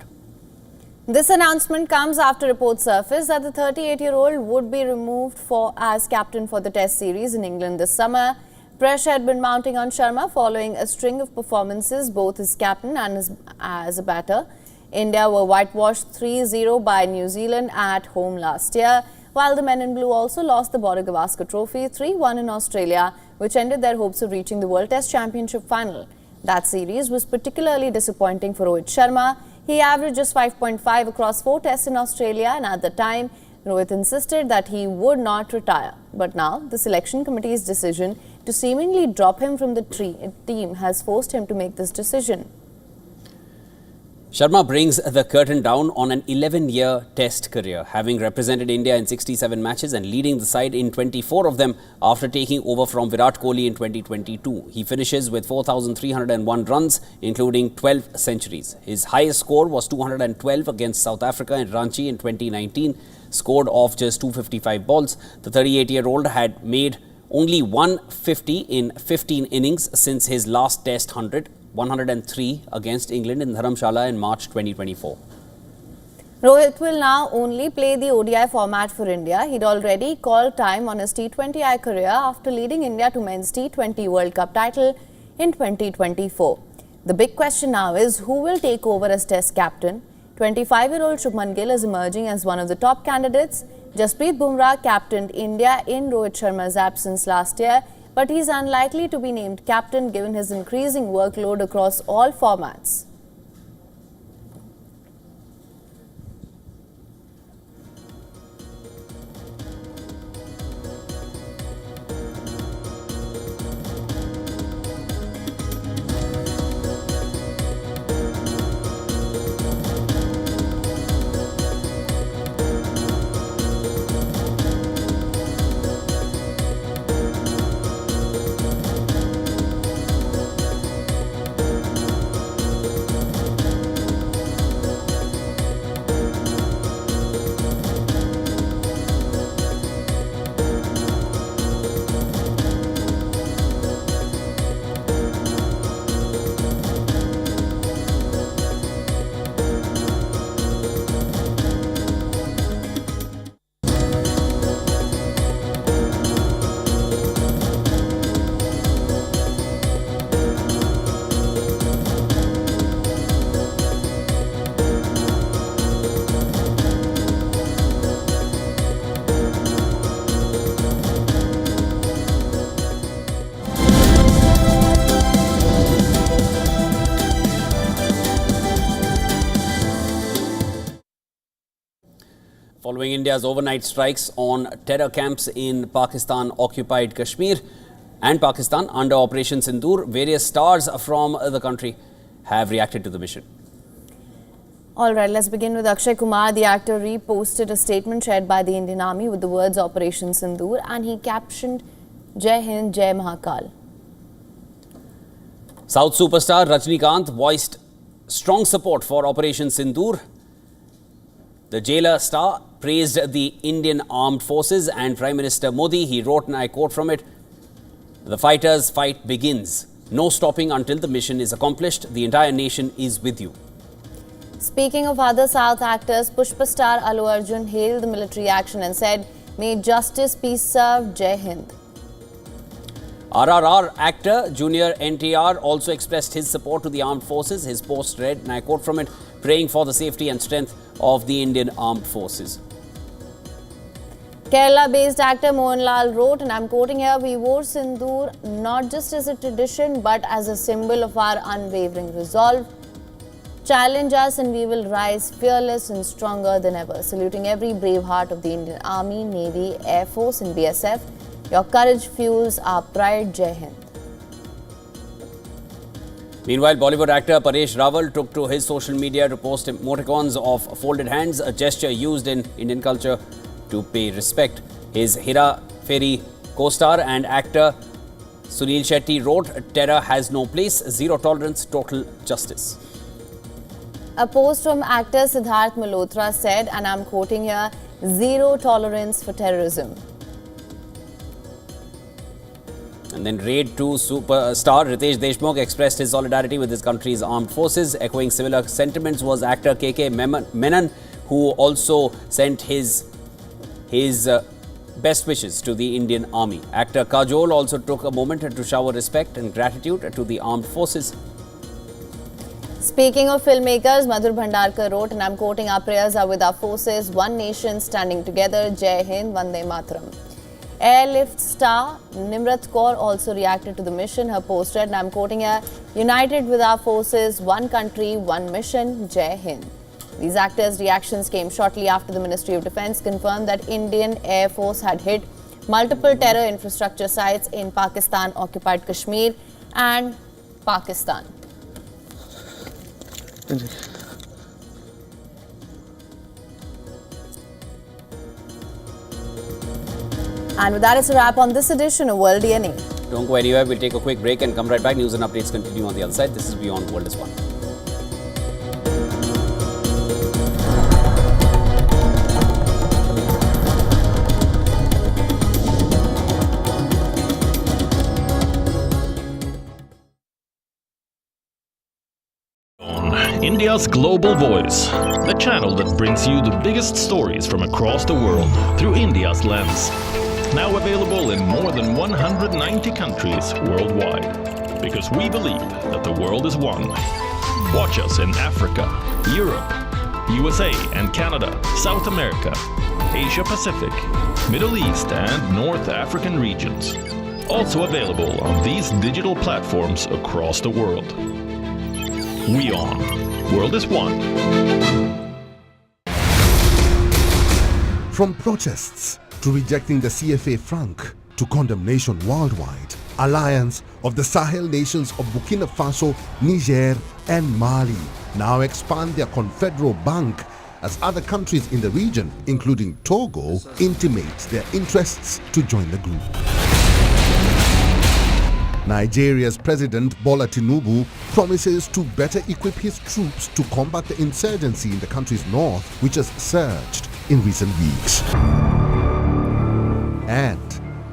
This announcement comes after reports surfaced that the 38-year-old would be removed as captain for the Test series in England this summer. Pressure had been mounting on Sharma following a string of performances, both as captain and as a batter. India were whitewashed 3-0 by New Zealand at home last year, while the men in blue also lost the Border Gavaskar Trophy 3-1 in Australia, which ended their hopes of reaching the World Test Championship final. That series was particularly disappointing for Rohit Sharma. He averaged just 5.5 across 4 tests in Australia, and at the time, Rohit insisted that he would not retire. But now, the selection committee's decision to seemingly drop him from the team has forced him to make this decision. Sharma brings the curtain down on an 11-year Test career, having represented India in 67 matches and leading the side in 24 of them after taking over from Virat Kohli in 2022. He finishes with 4,301 runs, including 12 centuries. His highest score was 212 against South Africa in Ranchi in 2019, scored off just 255 balls. The 38-year-old had made only 150 in 15 innings since his last Test 103 against England in Dharamshala in March 2024. Rohit will now only play the ODI format for India. He'd already called time on his T20I career after leading India to men's T20 World Cup title in 2024. The big question now is who will take over as Test captain. 25-year-old Shubman Gill is emerging as one of the top candidates. Jasprit Bumrah captained India in Rohit Sharma's absence last year, but he's unlikely to be named captain given his increasing workload across all formats. Following India's overnight strikes on terror camps in Pakistan-occupied Kashmir and Pakistan under Operation Sindur, various stars from the country have reacted to the mission. All right, let's begin with Akshay Kumar. The actor reposted a statement shared by the Indian Army with the words Operation Sindur, and he captioned Jai Hind, Jai Mahakal. South superstar Rajnikant voiced strong support for Operation Sindur. The jailer star praised the Indian Armed Forces and Prime Minister Modi. He wrote, and I quote from it, "The fighters' fight begins. No stopping until the mission is accomplished. The entire nation is with you." Speaking of other South actors, Pushpa star Allu Arjun hailed the military action and said, "May justice, peace serve, Jai Hind." RRR actor Junior NTR also expressed his support to the armed forces. His post read, and I quote from it, "Praying for the safety and strength of the Indian armed forces." Kerala-based actor Mohanlal wrote, and I'm quoting here, "We wore Sindur not just as a tradition but as a symbol of our unwavering resolve. Challenge us and we will rise fearless and stronger than ever. Saluting every brave heart of the Indian Army, Navy, Air Force and BSF. Your courage fuels our pride, Jai Hind." Meanwhile, Bollywood actor Paresh Rawal took to his social media to post emoticons of folded hands, a gesture used in Indian culture to pay respect. His Hera Fairy co-star and actor Sunil Shetty wrote, "Terror has no place, zero tolerance, total justice." A post from actor Siddharth Malhotra said, and I'm quoting here, "Zero tolerance for terrorism." And then Raid 2 superstar Ritesh Deshmukh expressed his solidarity with his country's armed forces. Echoing similar sentiments was actor KK Menon, who also sent his best wishes to the Indian Army. Actor Kajol also took a moment to shower respect and gratitude to the armed forces. Speaking of filmmakers, Madhur Bhandarkar wrote, and I'm quoting, "Our prayers are with our forces, one nation standing together, Jai Hind, Vande Mataram." Airlift star Nimrat Kaur also reacted to the mission. Her post read, and I'm quoting here, "United with our forces, one country, one mission, Jai Hind." These actors' reactions came shortly after the Ministry of Defence confirmed that Indian Air Force had hit multiple terror infrastructure sites in Pakistan-occupied Kashmir and Pakistan. And with that, it's a wrap on this edition of World DNA. Don't go anywhere. We'll take a quick break and come right back. News and updates continue on the other side. This is Beyond World is One. India's Global Voice, the channel that brings you the biggest stories from across the world through India's lens. Now available in more than 190 countries worldwide. Because we believe that the world is one. Watch us in Africa, Europe, USA and Canada, South America, Asia Pacific, Middle East and North African regions. Also available on these digital platforms across the world. WION. World is one. From protests to rejecting the CFA franc to condemnation worldwide, alliance of the Sahel nations of Burkina Faso, Niger and Mali now expand their confederal bank as other countries in the region, including Togo, intimate their interests to join the group. Nigeria's President Bola Tinubu promises to better equip his troops to combat the insurgency in the country's north, which has surged in recent weeks. And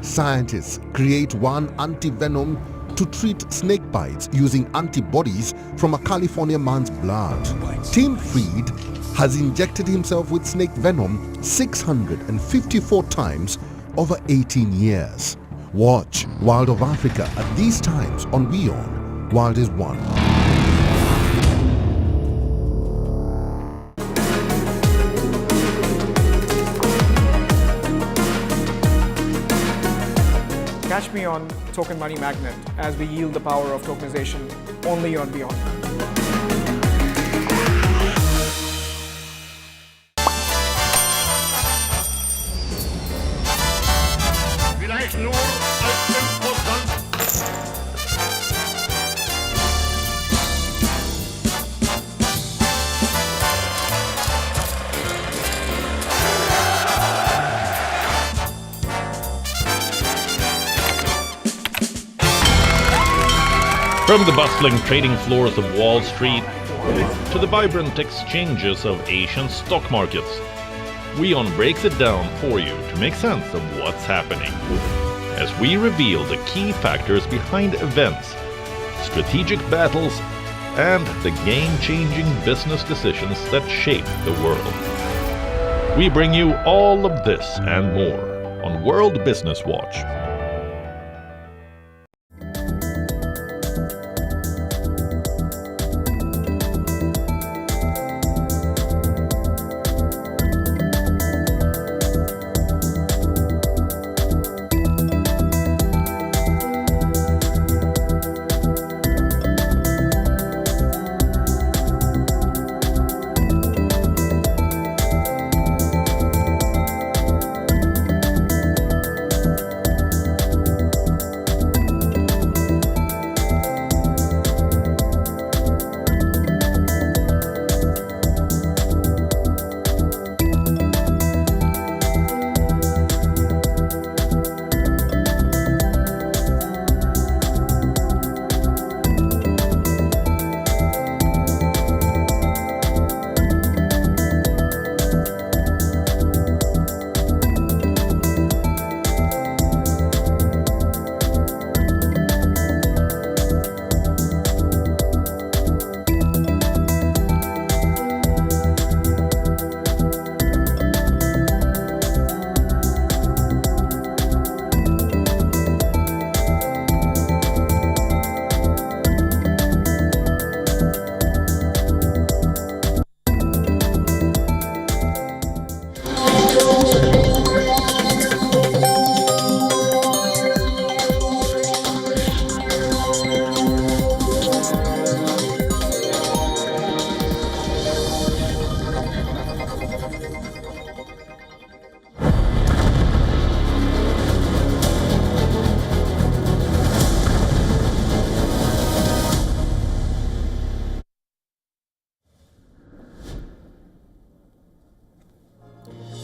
scientists create one anti-venom to treat snake bites using antibodies from a California man's blood. Tim Fried has injected himself with snake venom 654 times over 18 years. Watch World of Africa at these times on WION. World is one. Catch me on Token Money Magnet as we yield the power of tokenization only on WION. From the bustling trading floors of Wall Street to the vibrant exchanges of Asian stock markets, WION breaks it down for you to make sense of what's happening. As we reveal the key factors behind events, strategic battles, and the game-changing business decisions that shape the world. We bring you all of this and more on World Business Watch.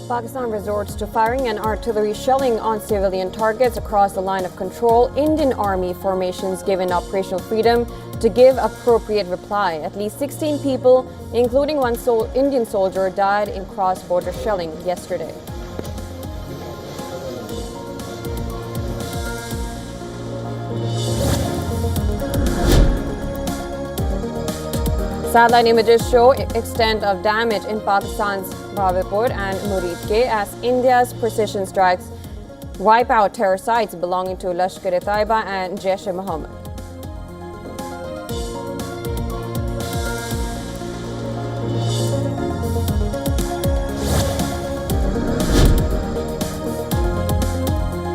Pakistan resorts to firing and artillery shelling on civilian targets across the line of control. Indian Army formations given operational freedom to give appropriate reply. At least 16 people, including one Indian soldier, died in cross-border shelling yesterday. Satellite images show extent of damage in Pakistan's Bawalpur and Muridke as India's precision strikes wipe out terror sites belonging to Lashkar-e-Taiba and Jaish-e-Mohammed.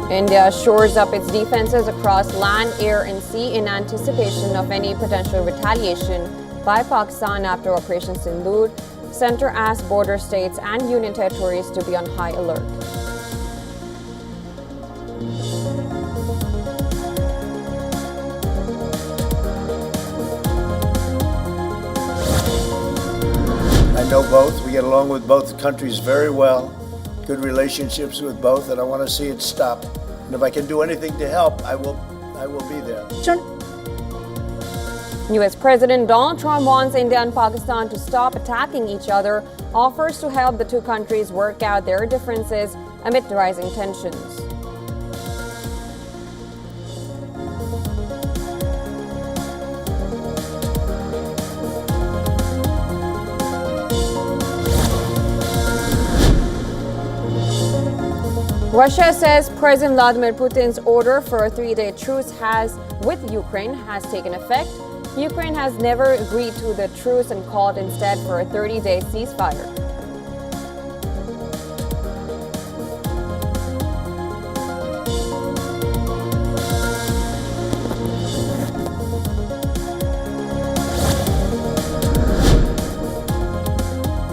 India shores up its defenses across land, air and sea in anticipation of any potential retaliation by Pakistan after Operation Sindur. Center asked border states and union territories to be on high alert. I know both. We get along with both countries very well. Good relationships with both, and I want to see it stop. And if I can do anything to help, I will be there. U.S. President Donald Trump wants India and Pakistan to stop attacking each other, offers to help the two countries work out their differences amid rising tensions. Russia says President Vladimir Putin's order for a 3-day truce with Ukraine has taken effect. Ukraine has never agreed to the truce and called instead for a 30-day ceasefire.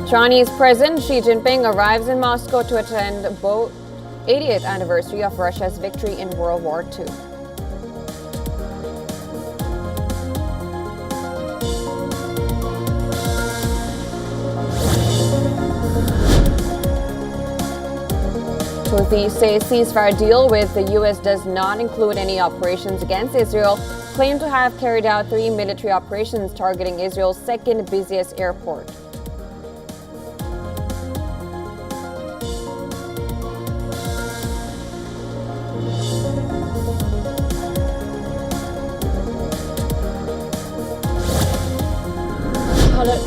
Chinese President Xi Jinping arrives in Moscow to attend the 80th anniversary of Russia's victory in World War II. Houthis say ceasefire deal with the U.S. does not include any operations against Israel, claim to have carried out 3 military operations targeting Israel's second busiest airport.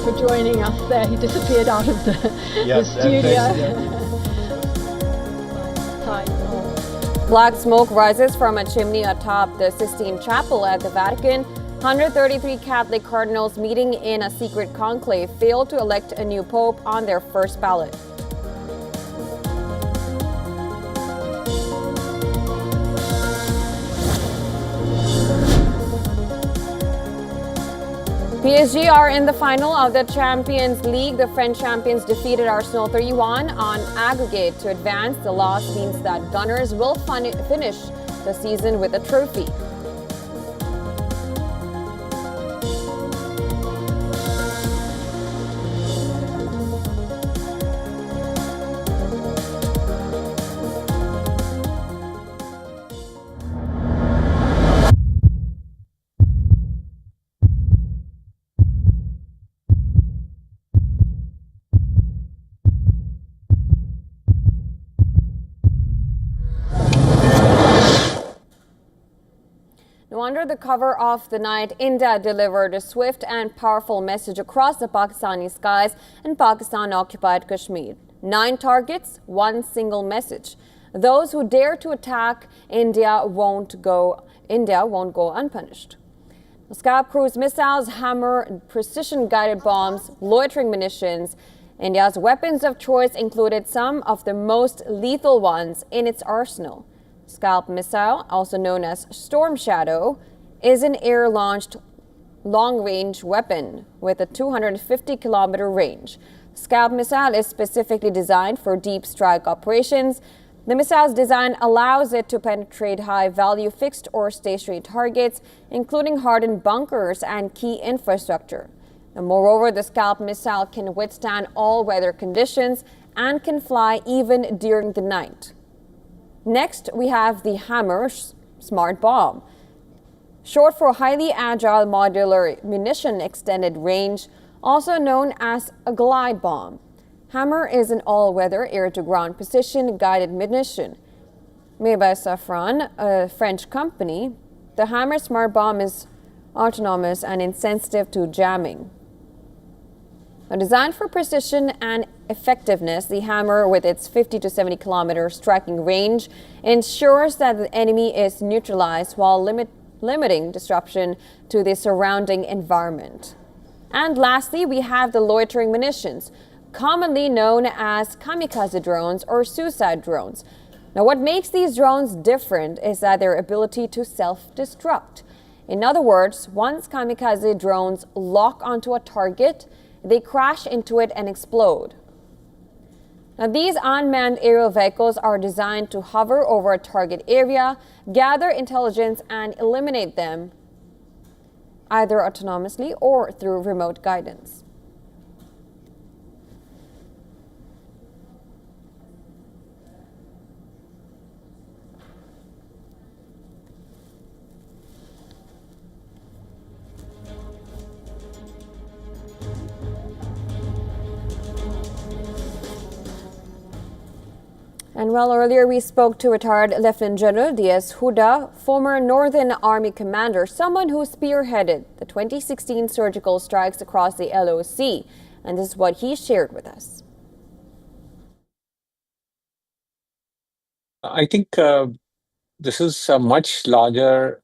For joining us there. He disappeared out of the studio. Black smoke rises from a chimney atop the Sistine Chapel at the Vatican. 133 Catholic cardinals meeting in a secret conclave failed to elect a new pope on their first ballot. PSG are in the final of the Champions League. The French champions defeated Arsenal 3-1 on aggregate to advance. The loss means that Gunners will finish the season with a trophy. Under the cover of the night, India delivered a swift and powerful message across the Pakistani skies and Pakistan-occupied Kashmir. 9 targets, 1 single message. Those who dare to attack India won't go unpunished. Scalp cruise missiles, hammer, precision-guided bombs, loitering munitions. India's weapons of choice included some of the most lethal ones in its arsenal. Scalp missile, also known as Storm Shadow, is an air-launched long-range weapon with a 250-kilometer range. Scalp missile is specifically designed for deep strike operations. The missile's design allows it to penetrate high-value fixed or stationary targets, including hardened bunkers and key infrastructure. And moreover, the Scalp missile can withstand all weather conditions and can fly even during the night. Next, we have the Hammer smart bomb, short for highly agile modular munition extended range, also known as a glide bomb. Hammer is an all-weather air-to-ground precision guided munition. Made by Safran, a French company, the Hammer smart bomb is autonomous and insensitive to jamming. Now, designed for precision and effectiveness, the Hammer, with its 50 to 70 kilometer striking range, ensures that the enemy is neutralized while limiting disruption to the surrounding environment. And lastly, we have the loitering munitions, commonly known as kamikaze drones or suicide drones. Now, what makes these drones different is that their ability to self-destruct. In other words, once kamikaze drones lock onto a target, they crash into it and explode. Now, these unmanned aerial vehicles are designed to hover over a target area, gather intelligence, and eliminate them either autonomously or through remote guidance. And well, earlier we spoke to retired Lieutenant General D.S. Huda, former Northern Army commander, someone who spearheaded the 2016 surgical strikes across the LOC. And this is what he shared with us. I think this is much larger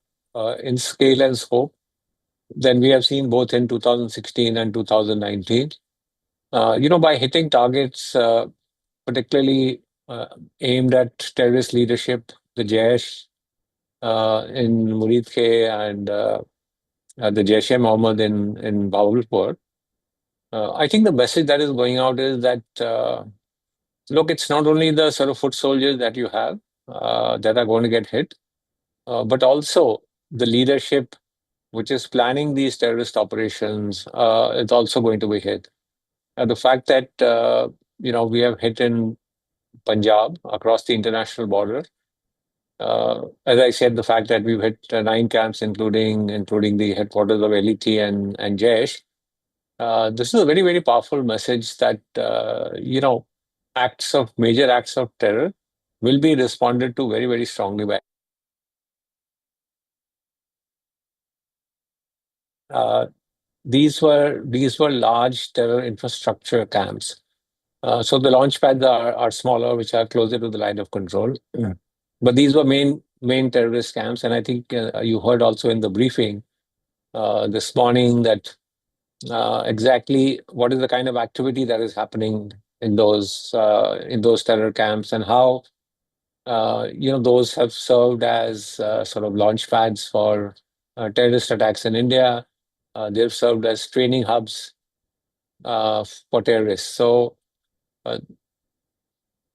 in scale and scope than we have seen both in 2016 and 2019. By hitting targets, particularly aimed at terrorist leadership, the Jaish in Murid Khe and the Jaish-e-Mohammed in Bahawalpur. I think the message that is going out is that, look, it's not only the sort of foot soldiers that you have that are going to get hit, but also the leadership which is planning these terrorist operations is also going to be hit. The fact that, we have hit in Punjab across the international border. As I said, the fact that we've hit 9 camps, including the headquarters of LET and Jaish. This is a very, very powerful message that, major acts of terror will be responded to very, very strongly by. These were large terror infrastructure camps. So the launch pads are smaller, which are closer to the line of control. Yeah. But these were main terrorist camps. And I think you heard also in the briefing this morning that exactly what is the kind of activity that is happening in those terror camps, and how those have served as sort of launch pads for terrorist attacks in India. They've served as training hubs for terrorists. So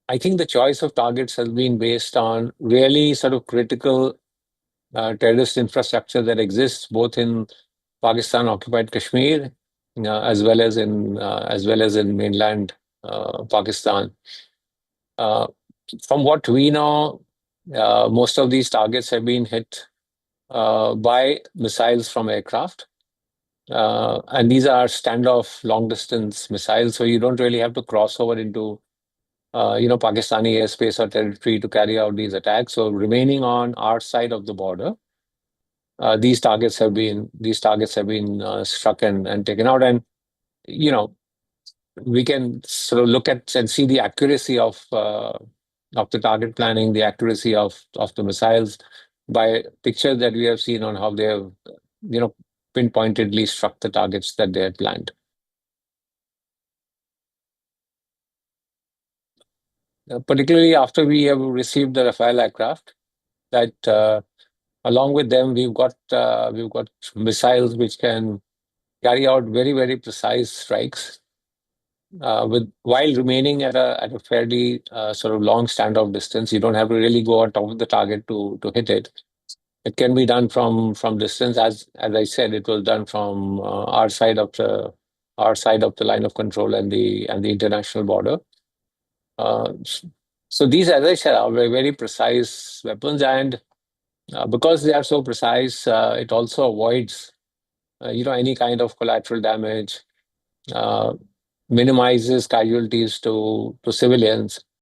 I think the choice of targets has been based on really sort of critical terrorist infrastructure that exists both in Pakistan-occupied Kashmir as well as in mainland Pakistan. From what we know, most of these targets have been hit by missiles from aircraft. And these are standoff long-distance missiles, so you don't really have to cross over into Pakistani airspace or territory to carry out these attacks. So remaining on our side of the border, these targets have been struck and taken out. And we can sort of look at and see the accuracy of the target planning, the accuracy of the missiles by pictures that we have seen on how they have pinpointedly struck the targets that they had planned. Particularly after we have received the Rafale aircraft, that along with them we've got missiles which can carry out very, very precise strikes while remaining at a fairly sort of long standoff distance. You don't have to really go on top of the target to hit it. It can be done from distance. As I said, it was done from our side of the line of control and the international border. So these, as I said, are very, very precise weapons, and because they are so precise, it also avoids, any kind of collateral damage, minimizes casualties to civilians.